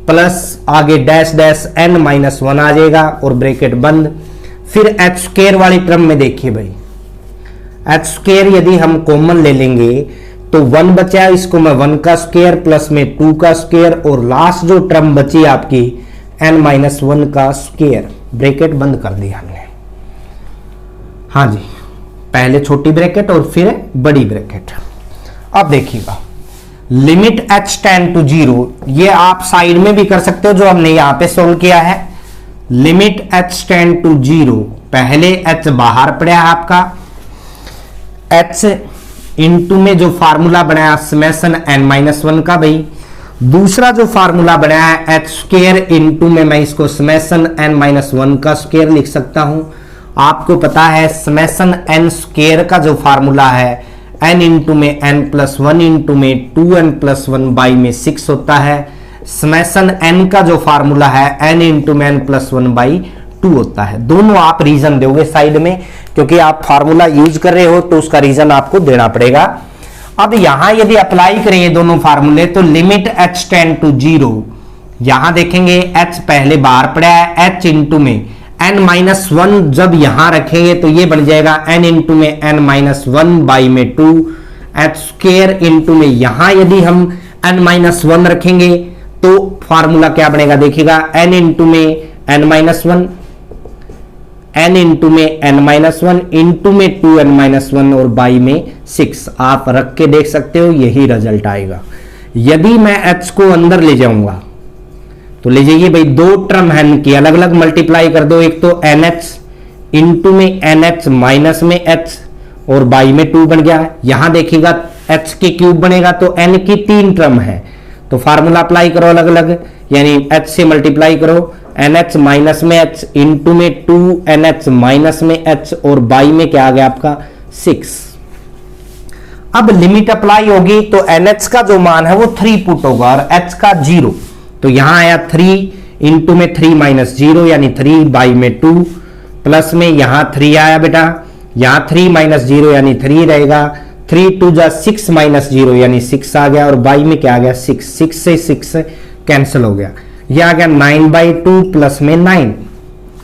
Speaker 1: प्लस आगे डैश डैश n माइनस 1 आ जाएगा और ब्रैकेट बंद। फिर h स्क्वायर वाली टर्म में देखिए भाई, h स्क्वायर यदि हम कॉमन ले लेंगे तो 1 बचा, इसको मैं 1 का स्क्वायर प्लस में 2 का स्क्वायर और लास्ट जो टर्म बची आपकी n माइनस 1 का स्क्वायर, ब्रैकेट बंद कर दिया हमने। हाँ जी, पहले छोटी ब्रैकेट और फिर बड़ी ब्रैकेट। अब देखिएगा लिमिट h टेंड टू 0, ये आप साइड में भी कर सकते हो जो हमने यहां पे सोल्व किया है। लिमिट h टेंड टू 0, पहले h बाहर पड़ा है आपका, h इंटू में जो फार्मूला बनाया समेशन n माइनस 1 का, भाई दूसरा जो फार्मूला बनाया है h स्क्वायर इंटू में मैं इसको समेशन n माइनस 1 का स्क्वायर लिख सकता हूं। आपको पता है समेशन n स्क्वायर का जो फार्मूला है n इंटू में n प्लस 1 इंटू में 2n प्लस 1 बाई में 6 होता है। समेशन n का जो फार्मूला है n इंटू में n प्लस 1 बाई 2 होता है। दोनों आप रीजन दोगे साइड में, क्योंकि आप फार्मूला यूज कर रहे हो तो उसका रीजन आपको देना पड़ेगा। अब यहां यदि अप्लाई करें ये दोनों फार्मूले तो लिमिट h टेंड टू 0, यहां देखेंगे h पहले बाहर पड़ा है, h इंटू में n माइनस 1 जब यहां रखेंगे तो ये बन जाएगा n इंटू में n माइनस 1 बाई में 2, h स्क्वायर इंटू में यहां यदि हम n माइनस 1 रखेंगे तो फार्मूला क्या बनेगा देखिएगा, n इंटू में n माइनस 1, n इंटू में n माइनस 1 इंटू में 2n माइनस 1 और बाई में 6। आप रख के देख सकते हो, यही रिजल्ट आएगा। यदि मैं h को अंदर ले जाऊंगा तो ले जाइए भाई, दो टर्म है की अलग अलग मल्टीप्लाई कर दो, एक तो NH इंटू में NH माइनस में h और बाई में 2 बन गया। यहां देखिएगा h के क्यूब बनेगा तो n की 3 टर्म है तो फार्मूला अप्लाई करो अलग अलग, यानी h से मल्टीप्लाई करो, NH माइनस में h इंटू में 2NH माइनस में h और बाई में क्या आ गया आपका 6। अब लिमिट अप्लाई होगी तो NH का जो मान है वो 3 पुट होगा और h का 0, तो यहां आया 3 इंटू में 3 माइनस 0 यानी 3 बाई में 2 प्लस में यहां 3 आया बेटा, यहां 3 माइनस 0 यानी 3 रहेगा, 3 2 जा 6 माइनस 0 यानी 6 आ गया और बाई में क्या आ गया 6, 6 से 6 कैंसिल हो गया, यह आ गया 9 बाई 2 प्लस में 9,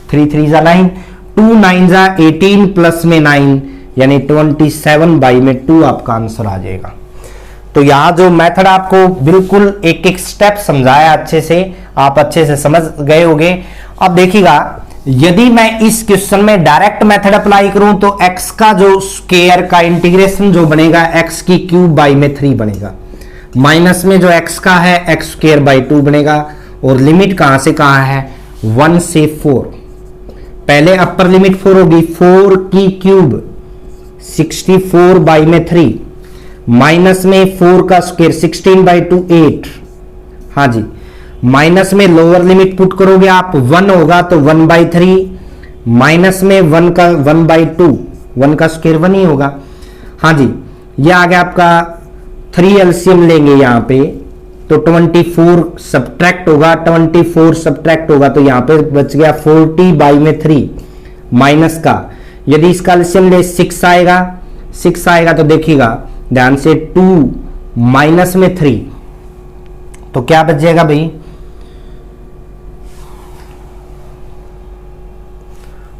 Speaker 1: 3 3 जा 9, 2 9 जा 18 प्लस में 9 यानी 27 बाई में 2 आपका आंसर आ जाएगा। तो यहां जो मेथड आपको बिल्कुल एक एक स्टेप समझाया अच्छे से, आप अच्छे से समझ गए होंगे। अब देखिएगा यदि मैं इस क्वेश्चन में डायरेक्ट मेथड अप्लाई करूं तो x का जो स्क्वायर का इंटीग्रेशन जो बनेगा x की क्यूब बाई में 3 बनेगा। माइनस में जो x का है एक्स स्क्वायर बाई 2 बनेगा, और लिमिट कहां से कहां है 1 से 4। पहले अपर लिमिट 4 होगी, 4 की क्यूब 64 बाई में 3, माइनस में 4 का स्क्वायर 16 बाई 2 8। हाँ जी, माइनस में लोअर लिमिट पुट करोगे आप 1 होगा तो 1 बाई 3, माइनस में 1 का 1 बाई 2, 1 का स्क्वायर 1 ही होगा। हाँ जी, ये आ गया आपका 3 एलसीएम लेंगे यहां पे तो 24 सब्ट्रैक्ट होगा, 24 सब्ट्रैक्ट होगा तो यहां पे बच गया 40 बाई में 3 माइनस का। यदि इसका एलसीएम ले 6 आएगा, 6 आएगा तो देखिएगा ध्यान से 2 माइनस में 3 तो क्या बच जाएगा भाई,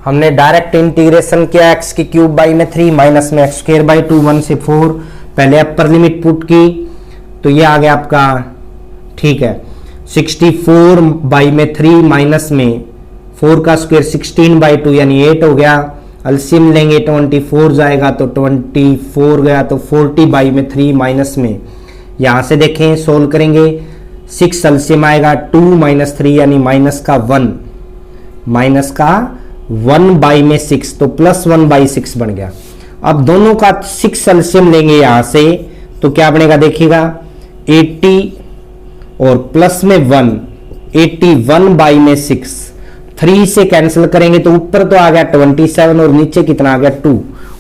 Speaker 1: हमने डायरेक्ट इंटीग्रेशन किया x की क्यूब बाई में 3 माइनस में एक्स स्क्वायर बाई 2 1 से 4, पहले अपर लिमिट पुट की तो ये आ गया आपका, ठीक है 64 बाई में 3 माइनस में 4 का स्क्वायर 16 बाई 2 यानी 8 हो गया। एलसीएम लेंगे 24 जाएगा तो 24 गया तो 40 बाई में 3 माइनस में, यहां से देखें सोल्व करेंगे 6 एलसीएम आएगा 2 माइनस 3 यानी माइनस का 1, माइनस का 1 बाई में 6 तो प्लस 1 बाई 6 बन गया। अब दोनों का 6 एलसीएम लेंगे यहां से तो क्या बनेगा देखिएगा 80 और प्लस में 1 81 बाई में 6, 3 से कैंसिल करेंगे तो ऊपर तो आ गया 27 और नीचे कितना आ गया 2,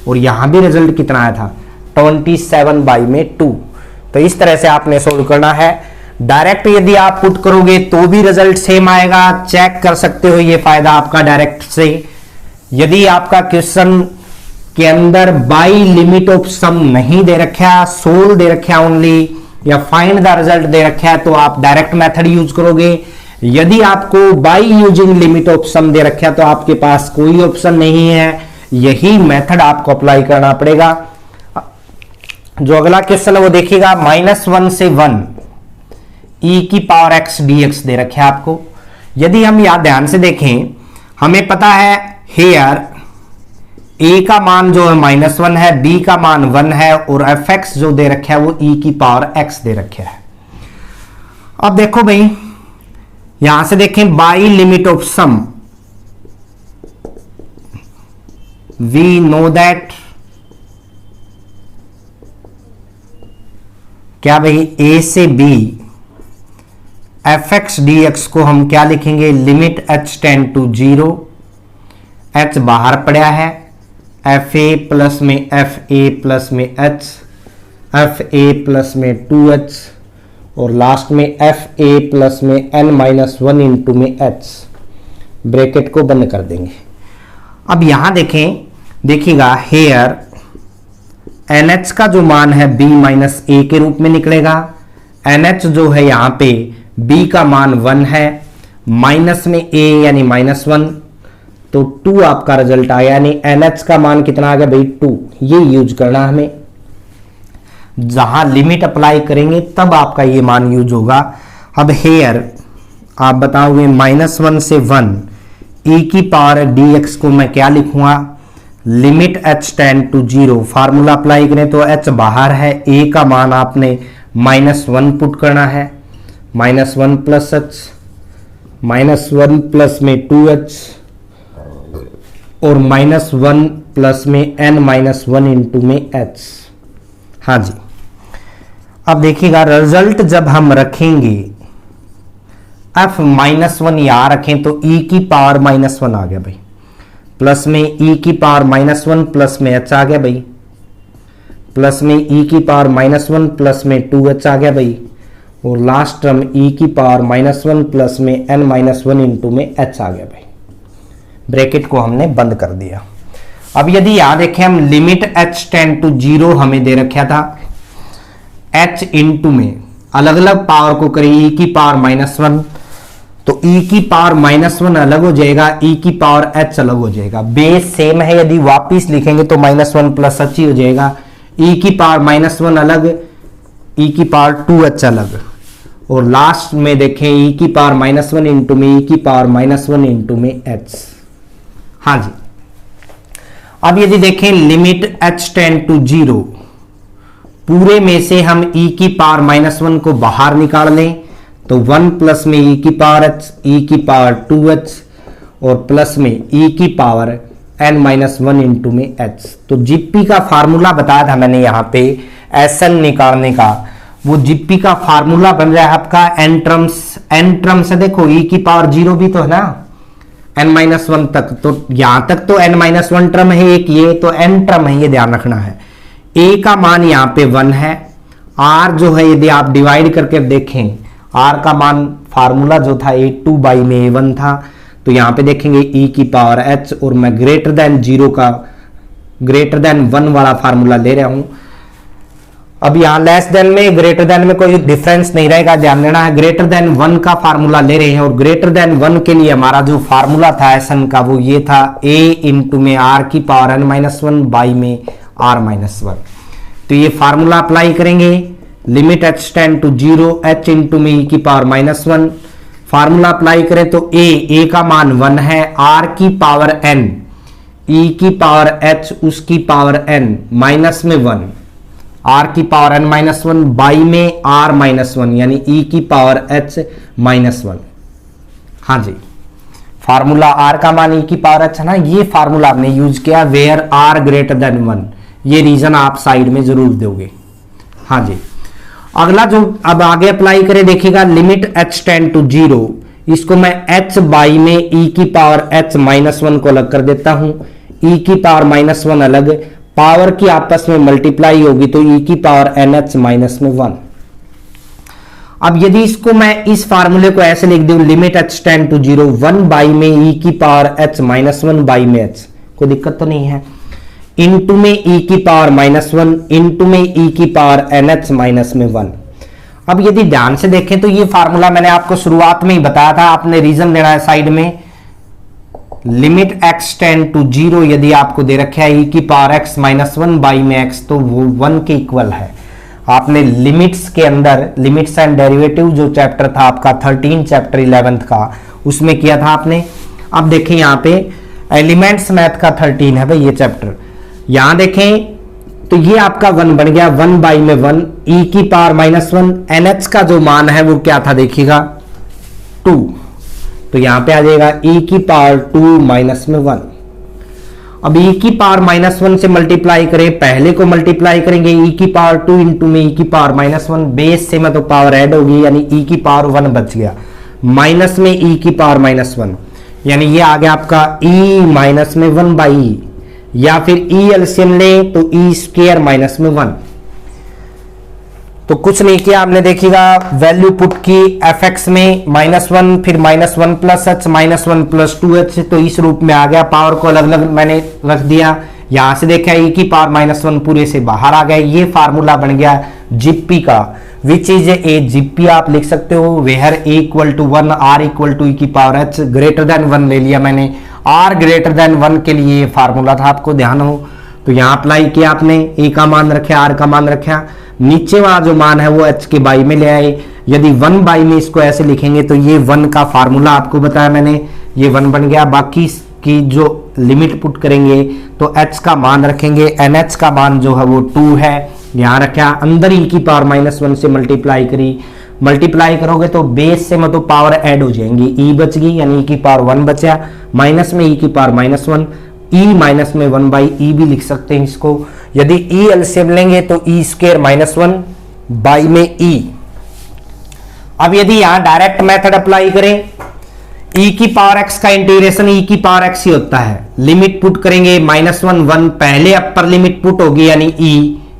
Speaker 1: और यहां भी रिजल्ट कितना आया था 27 बाई में 2। तो इस तरह से आपने सोल्व करना है। डायरेक्ट यदि आप पुट करोगे तो भी रिजल्ट सेम आएगा, चेक कर सकते हो, ये फायदा आपका डायरेक्ट से। यदि आपका क्वेश्चन के अंदर बाई लिमिट ऑफ सम नहीं दे रखा, सोल्व दे रखा ओनली, या फाइंड द रिजल्ट दे रखा है तो आप डायरेक्ट मेथड यूज करोगे। यदि आपको बाई यूजिंग लिमिट ऑफ सम दे रखा है तो आपके पास कोई ऑप्शन नहीं है, यही मेथड आपको अप्लाई करना पड़ेगा। जो अगला क्वेश्चन है वो देखिएगा, -1 से 1 e की पावर x dx दे रखे आपको। यदि हम यहां ध्यान से देखें, हमें पता है हेयर a का मान जो है -1 है, b का मान 1 है, और fx जो दे रखा है वो e की पावर x दे रखा है। अब देखो भाई यहां से देखें by limit of sum, we know that क्या भाई a से b fx dx को हम क्या लिखेंगे, limit h tend to 0, h बाहर पड़ा है, fa प्लस में fa प्लस में h, fa प्लस में 2h, और लास्ट में fa प्लस में n-1 इंटू में h, ब्रैकेट को बंद कर देंगे। अब यहां देखें, देखिएगा हेयर NH का जो मान है b माइनस a के रूप में निकलेगा, NH जो है यहां पे b का मान 1 है, माइनस में a यानी -1 तो 2 आपका रिजल्ट आया, यानी NH का मान कितना आ गया भाई 2। ये यूज करना हमें, जहां लिमिट अप्लाई करेंगे तब आपका ये मान यूज होगा। अब हेयर आप बताओगे -1 से 1 e की पावर dx को मैं क्या लिखूंगा, limit h tend to 0, formula apply करें तो h बाहर है, a का मान आपने -1 पुट करना है, -1 प्लस h, -1 प्लस में 2h, और -1 प्लस में n-1 इंटू में h। हाँ जी, अब देखिएगा रिजल्ट जब हम रखेंगे f -1 यहां रखें तो e की पावर -1 आ गया भाई, प्लस में e की पावर -1 प्लस में h आ गया भाई, प्लस में e की पावर -1 प्लस में 2h आ गया भाई, और लास्ट टर्म e की पावर -1 प्लस में n-1 इंटू में h आ गया भाई। ब्रैकेट को हमने बंद कर दिया। अब यदि यहां देखें हम लिमिट h टेंड टू 0 हमें दे रखा था, h इंटू में अलग अलग पावर को करें e की पावर -1 तो e की पावर -1 अलग हो जाएगा, e की पावर h अलग हो जाएगा। बेस सेम है, यदि वापिस लिखेंगे तो -1 प्लस h ही हो जाएगा। e की पावर -1 अलग, e की पावर 2h अलग, और लास्ट में देखें e की पावर -1 इंटू में e की पावर -1 इंटू में h। हाँ जी, अब यदि देखें लिमिट h टेंड टू 0 पूरे में से हम e की पावर -1 को बाहर निकाल लें तो 1 प्लस में e की पावर h, e की पावर 2h और प्लस में e की पावर n-1 इंटू में h। तो जीपी का फार्मूला बताया था मैंने यहाँ पे SN निकालने का, वो जीपी का फार्मूला बन रहा है आपका n टर्म्स है। देखो e की पावर 0 भी तो है ना n-1 तक, तो यहां तक तो n-1 टर्म है एक, ये तो n टर्म है, ये ध्यान रखना है। a का मान यहाँ पे 1 है, r जो है यदि आप डिवाइड करके देखें r का मान फार्मूला जो था a2 बाई में a1 था, तो यहाँ पे देखेंगे e की पावर h और मैं ग्रेटर देन 0 का ग्रेटर देन 1 वाला फार्मूला ले रहा हूं। अब यहाँ लेस देन में ग्रेटर देन में कोई डिफरेंस नहीं रहेगा, ध्यान देना है। ग्रेटर देन 1 का फार्मूला ले रहे हैं और ग्रेटर देन 1 के लिए हमारा जो फार्मूला था SN का वो ये था a इंटू में r की पावर n-1 बाई में r-1। तो ये फार्मूला अप्लाई करेंगे, limit h tend to 0 h into में e की पावर -1, फार्मूला अप्लाई करें तो a का मान 1 है, r की पावर n, e की पावर h उसकी पावर n माइनस में 1, r की पावर n-1 बाई में r-1 यानी e की पावर h -1। हाँ जी, फार्मूला r का मान e की पावर h है ना, ये फार्मूला आपने यूज किया वेयर r ग्रेटर देन 1, ये रीजन आप साइड में जरूर दोगे। हाँ जी, अगला जो अब आगे अप्लाई करें देखिएगा, लिमिट h टेंड टू 0, इसको मैं h बाई में e की पावर h -1 को अलग कर देता हूं, e की पावर -1 अलग, पावर की आपस में मल्टीप्लाई होगी तो e की पावर nh -1। अब यदि इसको मैं इस फार्मूले को ऐसे लिख दूं, limit h tend to 0 1 by में e की पावर h -1 बाई में h, कोई दिक्कत तो नहीं है, इंटू में e की पावर -1 इंटू में e की पावर nh -1। अब यदि ध्यान से देखें तो ये फार्मूला मैंने आपको शुरुआत में ही बताया था, आपने रीजन लेना है साइड में। लिमिट x टेंड टू 0 यदि आपको दे रखा है e की पावर x -1 बाई में x, तो वो 1 के इक्वल है। आपने लिमिट्स के अंदर लिमिट्स एंड डेरिवेटिव जो चैप्टर था आपका 13 चैप्टर 11th का, उसमें किया था आपने। अब देखें यहाँ पे एलिमेंट्स मैथ का 13 है भाई ये चैप्टर, यहां देखें तो ये आपका 1 बन गया, 1 बाई में 1, e की पावर -1, nh का जो मान है वो क्या था देखिएगा 2, तो यहां पे आ जाएगा e की पावर 2 माइनस में 1। अब e की पावर -1 से मल्टीप्लाई करें, पहले को मल्टीप्लाई करेंगे e की पावर 2 इंटू में e की पावर -1, बेस से में तो पावर ऐड होगी यानी e की पावर 1 बच गया, माइनस में e की पावर -1 यानी ये आ गया आपका e माइनस में 1 बाई e, या फिर e एलसीएम ले तो e स्क्वायर माइनस में 1। तो कुछ नहीं किया आपने, देखिएगा वैल्यू पुट की fx में -1 फिर -1 प्लस h -1 प्लस 2h, तो इस रूप में आ गया। पावर को अलग अलग मैंने रख दिया, यहां से देखा e की पावर -1 पूरे से बाहर आ गया, ये फार्मूला बन गया जीपी का, विच इज ए जीपी आप लिख सकते हो where a equal to 1 r equal to e की पावर h ग्रेटर देन 1 ले लिया मैंने, r ग्रेटर देन 1 के लिए ये फार्मूला था, आपको ध्यान हो। तो यहां अप्लाई किया आपने, a का मान रखा r का मान रखा, नीचे वाला जो मान है वो h के बाई में ले आए। यदि 1 बाई में इसको ऐसे लिखेंगे तो ये 1 का फार्मूला आपको बताया मैंने, ये 1 बन गया। बाकी की जो लिमिट पुट करेंगे तो h का मान रखेंगे, nh का मान जो है वो 2 है, यहाँ रखा, अंदर e की पावर -1 से मल्टीप्लाई करी, मल्टीप्लाई करोगे तो बेस से मतलब पावर ऐड हो जाएंगी, e बच गई यानी e की पावर 1 बचा, माइनस में e की पावर -1, e माइनस में 1 बाई e भी लिख सकते हैं इसको। यदि e एलसीएम लेंगे तो e स्क्वायर -1 बाई में e। अब यदि यहां डायरेक्ट मेथड अप्लाई करें, e की पावर x का इंटीग्रेशन e की पावर x ही होता है, लिमिट पुट करेंगे -1 1, पहले अपर लिमिट पुट होगी यानी e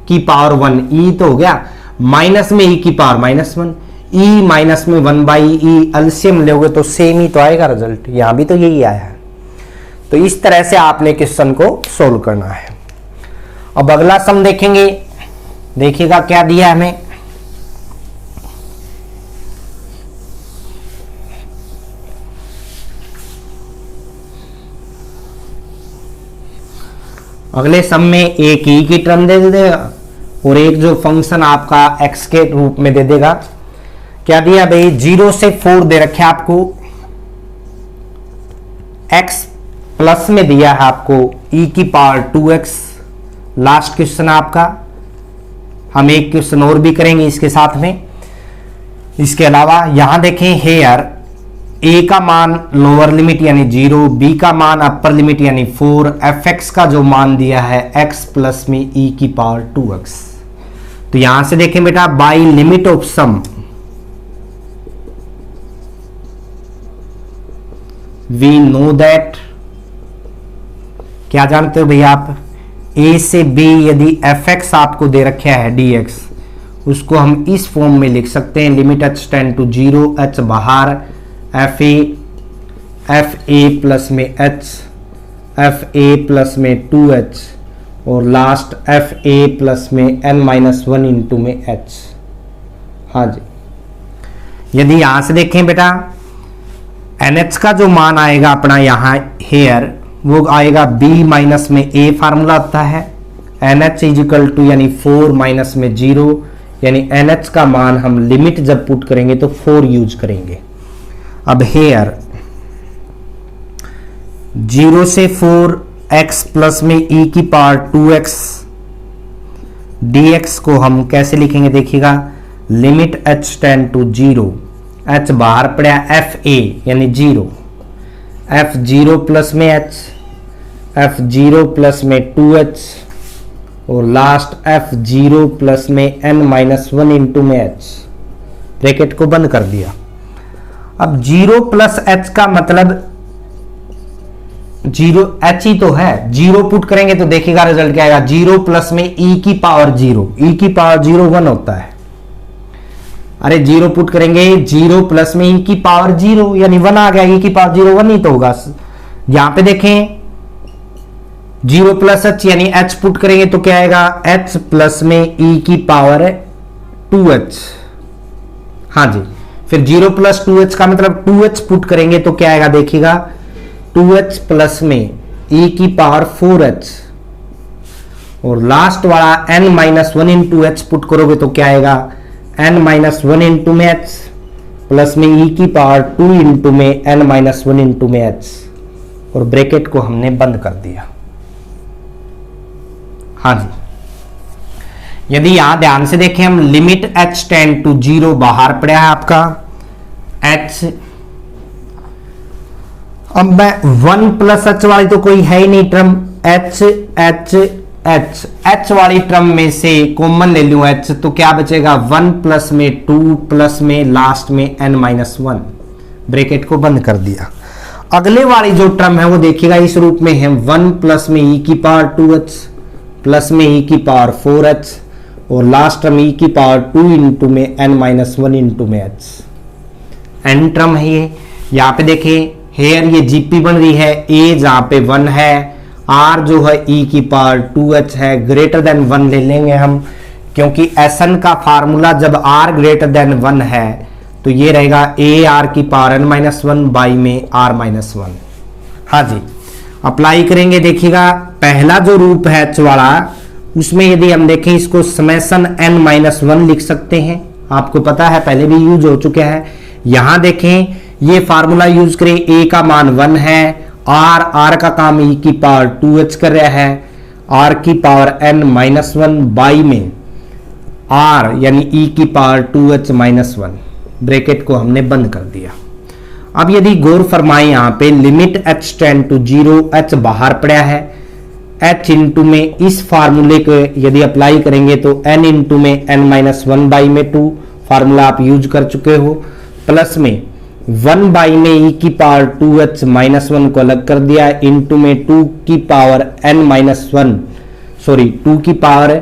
Speaker 1: की पावर 1, e तो हो गया, माइनस में e की पावर -1, e माइनस में 1 बाई e, एलसीएम लोगे तो सेम ही तो आएगा रिजल्ट, यहां भी तो यही आया है। तो इस तरह से आपने क्वेश्चन को सोल्व करना है। अब अगला सम देखेंगे, देखिएगा क्या दिया है हमें। अगले सम में एक ई की टर्म दे देगा और एक जो फंक्शन आपका x के रूप में दे देगा। क्या दिया भाई, 0 से 4 दे रखे आपको, x प्लस में दिया है आपको e की पावर 2x, लास्ट क्वेश्चन आपका हम एक क्वेश्चन और भी करेंगे इसके साथ में। इसके अलावा यहां देखें हेयर ए का मान लोअर लिमिट यानी 0, बी का मान अपर लिमिट यानी 4, एफ एक्स का जो मान दिया है x प्लस में e की पावर 2x। तो यहां से देखें बेटा by limit of sum we know that, क्या जानते हो भैया आप, a से b यदि एफ एक्स आपको दे रखा है dx, उसको हम इस फॉर्म में लिख सकते हैं limit h tend to 0, h बाहर एफ ए प्लस में h, एफ ए प्लस में 2h और लास्ट एफ ए प्लस में n-1 इंटू में h। हाँ जी, यदि यहां से देखें बेटा NH का जो मान आएगा अपना यहां हेयर वो आएगा b माइनस में a फार्मूला होता है, NH इजिकल टू यानी 4 माइनस में 0, यानी NH का मान हम लिमिट जब पुट करेंगे तो 4 यूज करेंगे। अब हेयर 0 से 4 x प्लस में e की पावर 2x dx को हम कैसे लिखेंगे देखिएगा, limit h tend to 0, h बाहर पड़ा एफ ए यानी 0, f 0 प्लस में h, f 0 प्लस में 2h और लास्ट f 0 प्लस में n-1 इंटू में h। ब्रैकेट को बंद कर दिया। अब 0 प्लस h का मतलब 0 h ही तो है, 0 पुट करेंगे तो देखिएगा रिजल्ट क्या आएगा, 0 प्लस में e की पावर 0, e की पावर 0 1 होता है। अरे 0 पुट करेंगे 0 प्लस में e की पावर 0 यानी 1 आ गया, e की पावर 0 1 ही तो होगा। यहां पे देखें 0 प्लस h यानी h पुट करेंगे तो क्या आएगा, h प्लस में e की पावर 2h। हाँ जी, फिर 0 प्लस 2h का मतलब 2h पुट करेंगे तो क्या आएगा देखिएगा, 2h प्लस में e की पावर 4h और लास्ट वाला n-1 इंटू h पुट करोगे तो क्या आएगा, n-1 इंटू में h प्लस में e की पावर 2 इंटू में n-1 इंटू में h और ब्रैकेट को हमने बंद कर दिया। हाँ जी, यदि यहां ध्यान से देखें हम लिमिट h टेंड टू 0 बाहर पड़ा है आपका h, अब मैं 1 प्लस h वाली तो कोई है ही नहीं टर्म, h वाली टर्म में से कॉमन ले लूं h तो क्या बचेगा, 1 प्लस में 2 प्लस में लास्ट में n-1, ब्रैकेट को बंद कर दिया। अगले वाली जो टर्म है वो देखिएगा इस रूप में है, 1 प्लस में e की पावर 2h प्लस में e की पावर 4h और लास्ट टर्म e की पावर 2 इंटू में n-1 इंटू में h। एन टर्म है ये। यहाँ पे देखें हेयर ये जीपी बन रही है, a जहाँ पे 1 है, r जो है e की पावर 2h है, ग्रेटर देन 1 ले लेंगे हम, क्योंकि Sn का फार्मूला जब r ग्रेटर देन 1 है तो ये रहेगा a r की पावर n-1 बाई में r-1। हाँ जी, अप्लाई करेंगे देखिएगा पहला जो रूप है h वाला, उसमें यदि हम देखें इसको समेसन n-1 लिख सकते हैं, आपको पता है पहले भी यूज हो चुके हैं। यहां देखें ये फार्मूला यूज करें, a का मान 1 है, r का काम e की पावर 2h कर रहा है, r की पावर n-1 बाई में r यानी e की पावर 2h-1, ब्रैकेट को हमने बंद कर दिया। अब यदि गौर फरमाएं यहाँ पे limit h tend to 0, h बाहर पड़ा है, h इंटू में इस फार्मूले को यदि अप्लाई करेंगे तो n इंटू में n-1 बाई में 2, फार्मूला आप यूज कर चुके हो, प्लस में 1 बाई में e की पावर 2h-1 को अलग कर दिया, इंटू में 2 की पावर n-1 2 की पावर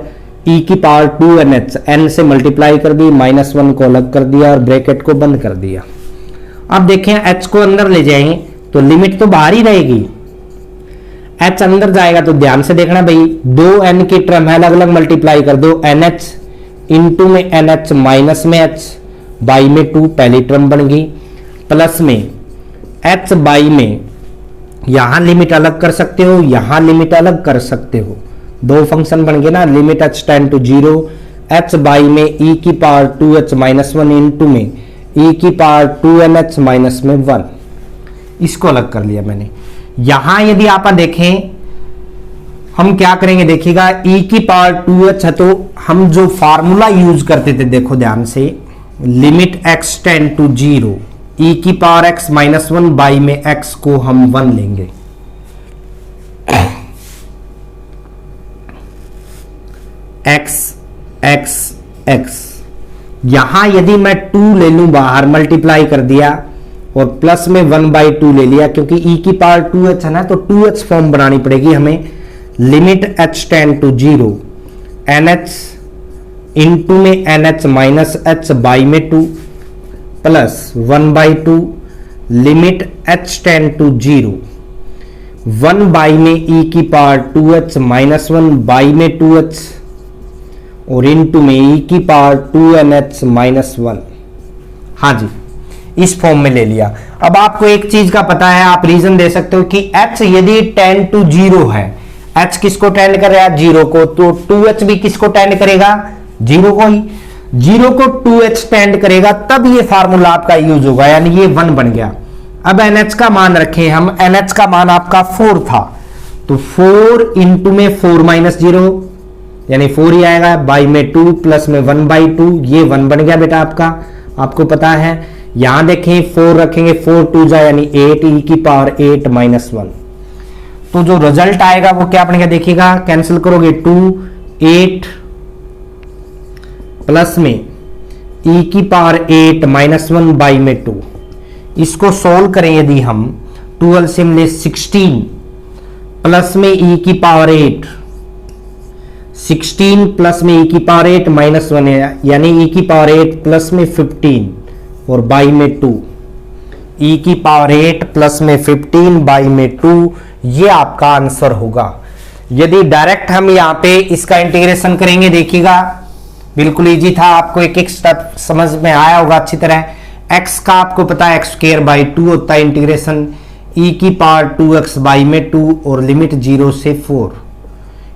Speaker 1: e की पावर 2nh, n से मल्टीप्लाई कर दी, -1 को अलग कर दिया और ब्रैकेट को बंद कर दिया। अब देखें h को अंदर ले जाएंगे तो लिमिट तो बाहर ही रहेगी, h अंदर जाएगा तो ध्यान से देखना भाई, 2n की टर्म है अलग अलग मल्टीप्लाई कर दो, nh इंटू में nh माइनस में h बाई में 2 पहली टर्म बन गई, प्लस में h बाई में यहां लिमिट अलग कर सकते हो, यहां लिमिट अलग कर सकते हो, दो फंक्शन बन गए ना, limit h tend to 0, h by में e की पावर 2h-1 इंटू में e की पावर 2nh-1, इसको अलग कर लिया मैंने। यहां यदि आप देखें हम क्या करेंगे देखिएगा, e की पावर 2h है तो हम जो फार्मूला यूज करते थे देखो ध्यान से, limit x tend to 0 e की पावर x माइनस 1 बाई में x को हम 1 लेंगे। x यहां यदि मैं 2 ले लूं बाहर, मल्टीप्लाई कर दिया और प्लस में 1/2 ले लिया, क्योंकि e की पावर 2h है ना तो 2h फॉर्म बनानी पड़ेगी हमें। Limit h tend to 0 nh into में nh माइनस h बाई में 2 plus 1/2 limit h tend to 0 1 by में e की पावर 2h माइनस 1 बाई में 2h और इंटू में e की पावर 2nh माइनस 1। हाँ जी, इस फॉर्म में ले लिया। अब आपको एक चीज का पता है, आप रीजन दे सकते हो कि h यदि टेंड टू 0 है, h किसको टेंड कर रहा है 0 को, तो 2h भी किसको टेंड करेगा 0 को ही। 0 को 2h टेंड करेगा तब ये फार्मूला आपका यूज होगा, यानी ये 1 बन गया। अब NH का मान रखें हम, NH का मान आपका 4 था तो 4 इंटू में 4 माइनस 0 यानी 4 ही आएगा, बाई में 2 प्लस में 1/2, ये 1 बन गया बेटा आपका, आपको पता है। यहां देखें 4 रखेंगे, 4 2 जा यानी 8 e की पावर 8 माइनस 1, तो जो रिजल्ट आएगा वो क्या बनेगा देखिएगा, कैंसिल करोगे 2 8 प्लस में e की पावर 8 माइनस 1 बाई में 2। इसको सोल्व करें यदि हम, 12 सिमले 16 प्लस में e की पावर 8, 16 प्लस में e की पावर 8 माइनस 1 यानी e की पावर 8 प्लस में 15 और बाई में 2, e की पावर 8 प्लस में 15 बाई में 2, ये आपका आंसर होगा। यदि डायरेक्ट हम यहां पे इसका इंटीग्रेशन करेंगे देखिएगा, बिल्कुल इजी था, आपको एक एक स्टेप समझ में आया होगा अच्छी तरह। x का आपको पता है x स्क्वायर बाई 2 होता है इंटीग्रेशन e की पावर 2x बाई में 2 और लिमिट 0 से 4।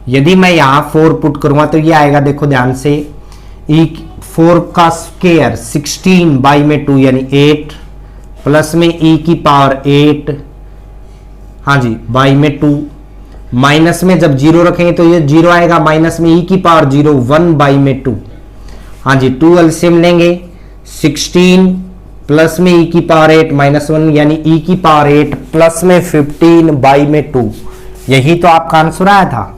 Speaker 1: यदि मैं यहां 4 पुट करूंगा तो ये आएगा, देखो ध्यान से, e 4 का स्क्वायर 16 बाई में 2 यानी 8 प्लस में e की पावर 8, हाँ जी, बाई में 2 माइनस में जब 0 रखेंगे तो ये 0 आएगा, माइनस में e की पावर 0 1 बाई में 2, हाँ जी, 2 एलसीएम लेंगे 16 प्लस में e की पावर 8 माइनस 1 यानी e की पावर 8 प्लस में 15 बाई में 2। यही तो आपका आंसर आया था,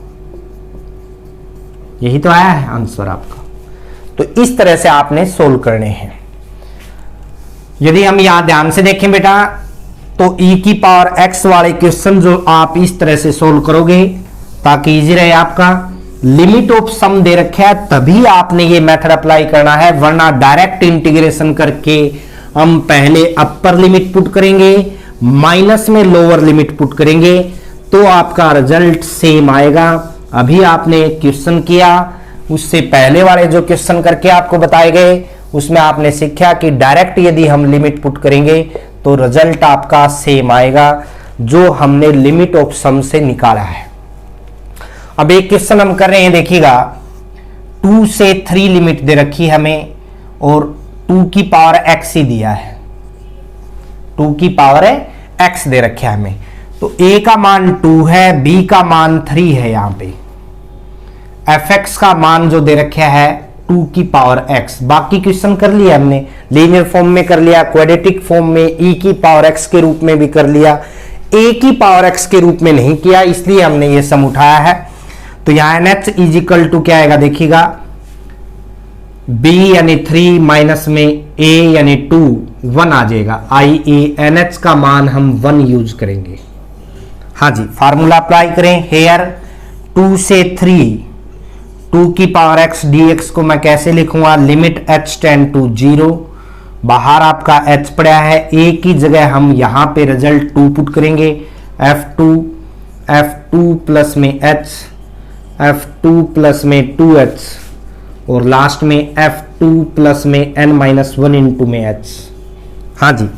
Speaker 1: यही तो आया है आंसर आपका। तो इस तरह से आपने सोल्व करने हैं। यदि हम यहां ध्यान से देखें बेटा तो e की पावर x वाले क्वेश्चन जो आप इस तरह से सोल्व करोगे ताकि इजी रहे आपका। लिमिट ऑफ सम दे रखा है तभी आपने ये मेथड अप्लाई करना है, वरना डायरेक्ट इंटीग्रेशन करके हम पहले अपर लिमिट पुट करेंगे माइनस में लोअर लिमिट पुट करेंगे तो आपका रिजल्ट सेम आएगा। अभी आपने क्वेश्चन किया, उससे पहले वाले जो क्वेश्चन करके आपको बताए गए उसमें आपने सीखा कि डायरेक्ट यदि हम लिमिट पुट करेंगे तो रिजल्ट आपका सेम आएगा जो हमने लिमिट ऑफ सम से निकाला है। अब एक क्वेश्चन हम कर रहे हैं, देखिएगा 2 से 3 लिमिट दे रखी है हमें और 2 की पावर x ही दिया है, 2 की पावर x दे रखा है हमें। तो a का मान 2 है, b का मान 3 है, यहां पे fx का मान जो दे रखा है 2 की पावर x। बाकी क्वेश्चन कर लिया हमने, लीनियर फॉर्म में कर लिया, क्वाड्रेटिक फॉर्म में e की पावर x के रूप में भी कर लिया, a की पावर x के रूप में नहीं किया, इसलिए हमने ये सम उठाया है। तो यहां NH इज इक्वल टू क्या आएगा देखिएगा, b यानी 3 माइनस में a यानी 2 1 आ जाएगा, i.e. NH का मान हम 1 यूज करेंगे। हाँ जी, फार्मूला अप्लाई करें हेयर 2 से 3 2 की पावर x dx को मैं कैसे लिखूंगा, लिमिट h टेंड टू 0, बाहर आपका h पड़ा है, a की जगह हम यहां पे रिजल्ट 2 पुट करेंगे, f2 प्लस में h, f2 प्लस में 2h और लास्ट में f2 प्लस में n-1 इंटू में h। हाँ जी,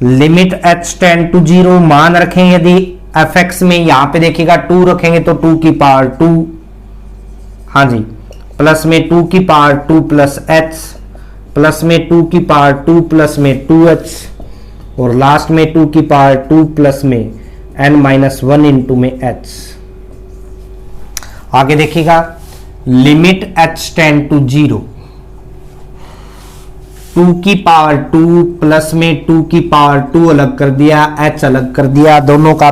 Speaker 1: लिमिट h टेंड टू 0 मान रखें, यदि fx में यहां पे देखिएगा 2 रखेंगे तो 2 की पावर 2, हाँ जी, प्लस में 2 की पावर 2 प्लस h प्लस में 2 की पावर 2 प्लस में 2h और लास्ट में 2 की पावर 2 प्लस में n-1 इंटू में h। आगे देखिएगा, लिमिट h टेंड टू 0, 2 की पावर 2 प्लस में 2 की पावर 2 अलग कर दिया, h अलग कर दिया, दोनों का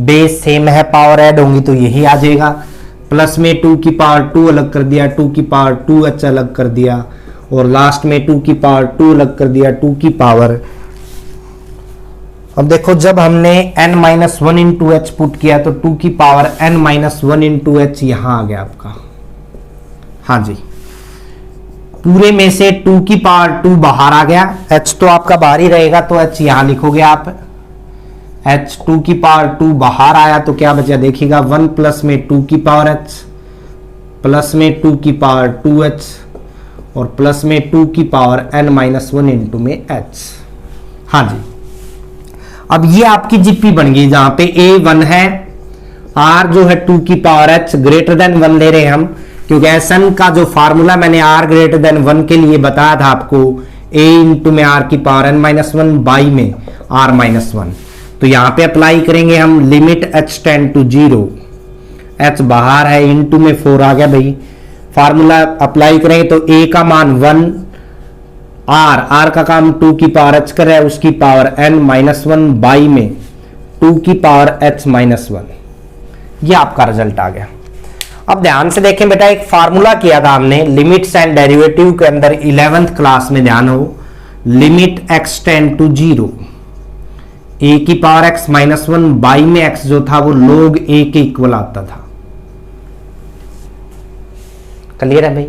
Speaker 1: बेस सेम है, पावर ऐड होंगी तो यही आ जाएगा। प्लस में 2 की पावर 2 अलग कर दिया, 2 की पावर 2h अलग कर दिया, और लास्ट में 2 की पावर 2 अलग कर दिया, 2 की पावर। अब देखो जब हमने n-1 इंटू एच पुट किया तो 2 की पावर n-1 इंटू एच यहां आ गया आपका। हाँ जी, पूरे में से 2 की पावर 2 बाहर आ गया, h तो आपका बाहर ही रहेगा तो h यहां लिखोगे आप। h 2 की पावर 2 बाहर आया तो क्या बचा, देखिएगा 1 प्लस में 2 की पावर h प्लस में 2 की पावर 2h और प्लस में 2 की पावर n-1 इंटू में h। हाँ जी, अब ये आपकी जीपी बन गई जहां पे a 1 है, r जो है 2 की पावर h ग्रेटर देन 1 ले रहे हैं हम, क्योंकि Sn का जो फार्मूला मैंने r ग्रेटर देन 1 के लिए बताया था आपको, a इंटू में r की पावर n-1 बाई में r-1। तो यहां पे अप्लाई करेंगे हम limit h tend to 0, h बाहर है, इंटू में 4 आ गया भाई। फार्मूला अप्लाई करेंगे तो a का मान 1, r का काम 2 की पावर h कर रहा है, उसकी पावर n-1 बाई में 2 की पावर h-1। ये आपका रिजल्ट आ गया। अब ध्यान से देखें बेटा, एक फार्मूला किया था हमने लिमिट्स एंड डेरिवेटिव के अंदर 11th क्लास में, ध्यान हो, limit x tend to 0, a की पावर x-1 बाई में x जो था वो log a के इक्वल आता था। क्लियर है भाई?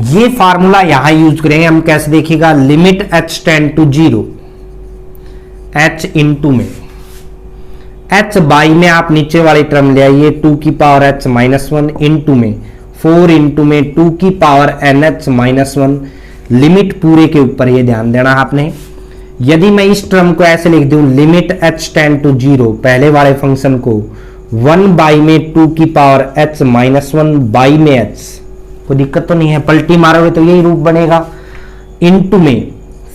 Speaker 1: ये फार्मूला यहां यूज करेंगे हम। कैसे देखिएगा, limit h tend to 0, h into में h बाई में आप नीचे वाली टर्म ले आइए, 2 की पावर h-1 इंटू में 4 इंटू में 2 की पावर nh-1, लिमिट पूरे के ऊपर, ये ध्यान देना आपने। यदि मैं इस टर्म को ऐसे लिख दूं, लिमिट h टेंड टू 0, पहले वाले फंक्शन को 1 बाई में 2 की पावर h-1 बाई में h, कोई दिक्कत तो नहीं है, पलटी मारोगे तो यही रूप बनेगा, इंटू में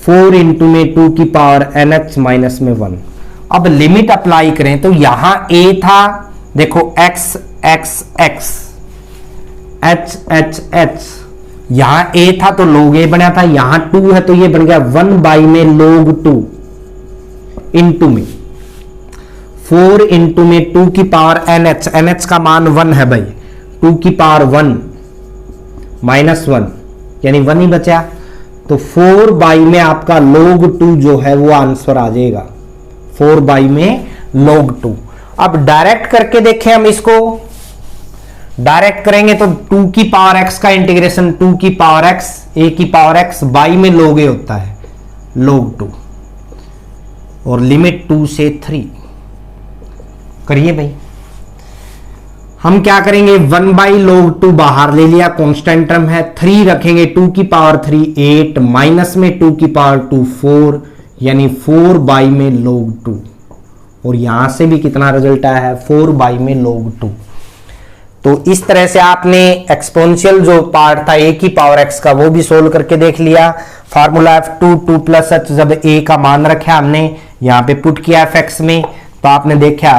Speaker 1: 4 इंटू में 2 की पावर nh-1। अब लिमिट अप्लाई करें तो यहां a था, देखो x x x h h h, यहां a था तो log a बना था, यहां 2 है तो ये बन गया 1 बाई में log 2 इंटू में 4 इंटू में 2 की पावर nh का मान 1 है भाई, 2 की पावर 1 -1 यानी 1 ही बचा, तो 4 बाई में आपका log 2 जो है वो आंसर आ जाएगा, 4 बाई में log 2। अब डायरेक्ट करके देखें हम इसको, डायरेक्ट करेंगे तो 2 की पावर x का इंटीग्रेशन 2 की पावर x a की पावर x बाई में log a होता है, log 2, और लिमिट 2 से 3 करिए भाई। हम क्या करेंगे, 1 बाई log 2 बाहर ले लिया, कांस्टेंट टर्म है, 3 रखेंगे, 2 की पावर 3 8 माइनस में 2 की पावर 2 4, यानी 4 बाई में log 2, और यहां से भी कितना रिजल्ट आया है, 4 बाई में log 2। तो इस तरह से आपने एक्सपोनेंशियल जो पार्ट था a की पावर x का वो भी सोल्व करके देख लिया। फार्मूला f2 2 प्लस h, जब a का मान रखा हमने यहाँ पे पुट किया fx में, तो आपने देखा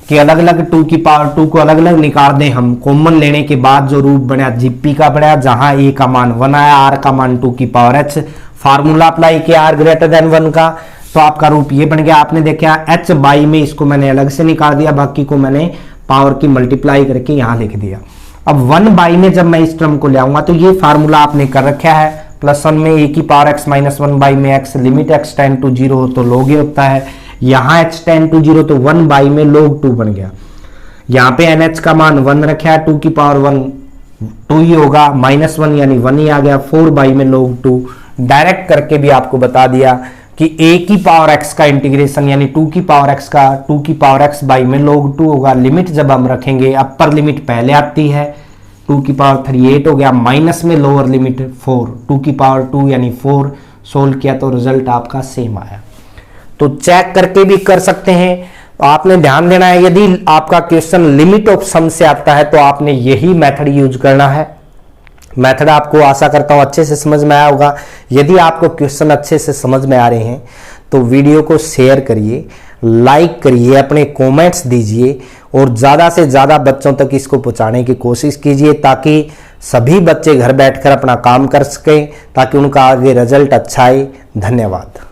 Speaker 1: कि अलग अलग 2 की पावर 2 को अलग अलग निकाल दें हम, कॉमन लेने के बाद जो रूप बना जीपी का बना, जहां a का मान 1 आया, r का मान 2 की पावर h, फार्मूला अप्लाई किया r ग्रेटर देन 1 का, तो आपका रूप ये बन गया। आपने देखा h बाई में इसको मैंने अलग से निकाल दिया, बाकी को मैंने पावर की मल्टीप्लाई करके यहां लिख दिया। अब 1 बाई में जब मैं इस टर्म को ले आऊंगा तो ये फार्मूला आपने कर रखा है, +1 में a की पावर x-1 बाई में x, limit x tend to 0 हो तो log a होता है, यहां h टेंड टू 0 तो 1 बाई में log 2 बन गया। यहां पे nh का मान 1 रखा है, 2 की पावर 1 2 ही होगा, -1 यानी 1 ही आ गया, 4 बाई में log 2। डायरेक्ट करके भी आपको बता दिया कि a की पावर x का इंटीग्रेशन यानी 2 की पावर x का 2 की पावर x बाई में log 2 होगा। लिमिट जब हम रखेंगे, अपर लिमिट पहले आती है, 2 की पावर 3 8 हो गया, माइनस में लोअर लिमिट 4, 2 की पावर 2 यानी 4, सोल्व किया तो रिजल्ट आपका सेम आया। तो चेक करके भी कर सकते हैं। तो आपने ध्यान देना है, यदि आपका क्वेश्चन लिमिट ऑफ सम से आता है तो आपने यही मेथड यूज करना है। मेथड आपको आशा करता हूं अच्छे से समझ में आया होगा। यदि आपको क्वेश्चन अच्छे से समझ में आ रहे हैं तो वीडियो को शेयर करिए, लाइक करिए, अपने कमेंट्स दीजिए और ज़्यादा से ज़्यादा बच्चों तक इसको पहुंचाने की कोशिश कीजिए ताकि सभी बच्चे घर बैठकर अपना काम कर सकें, ताकि उनका आगे रिजल्ट अच्छा आए। धन्यवाद।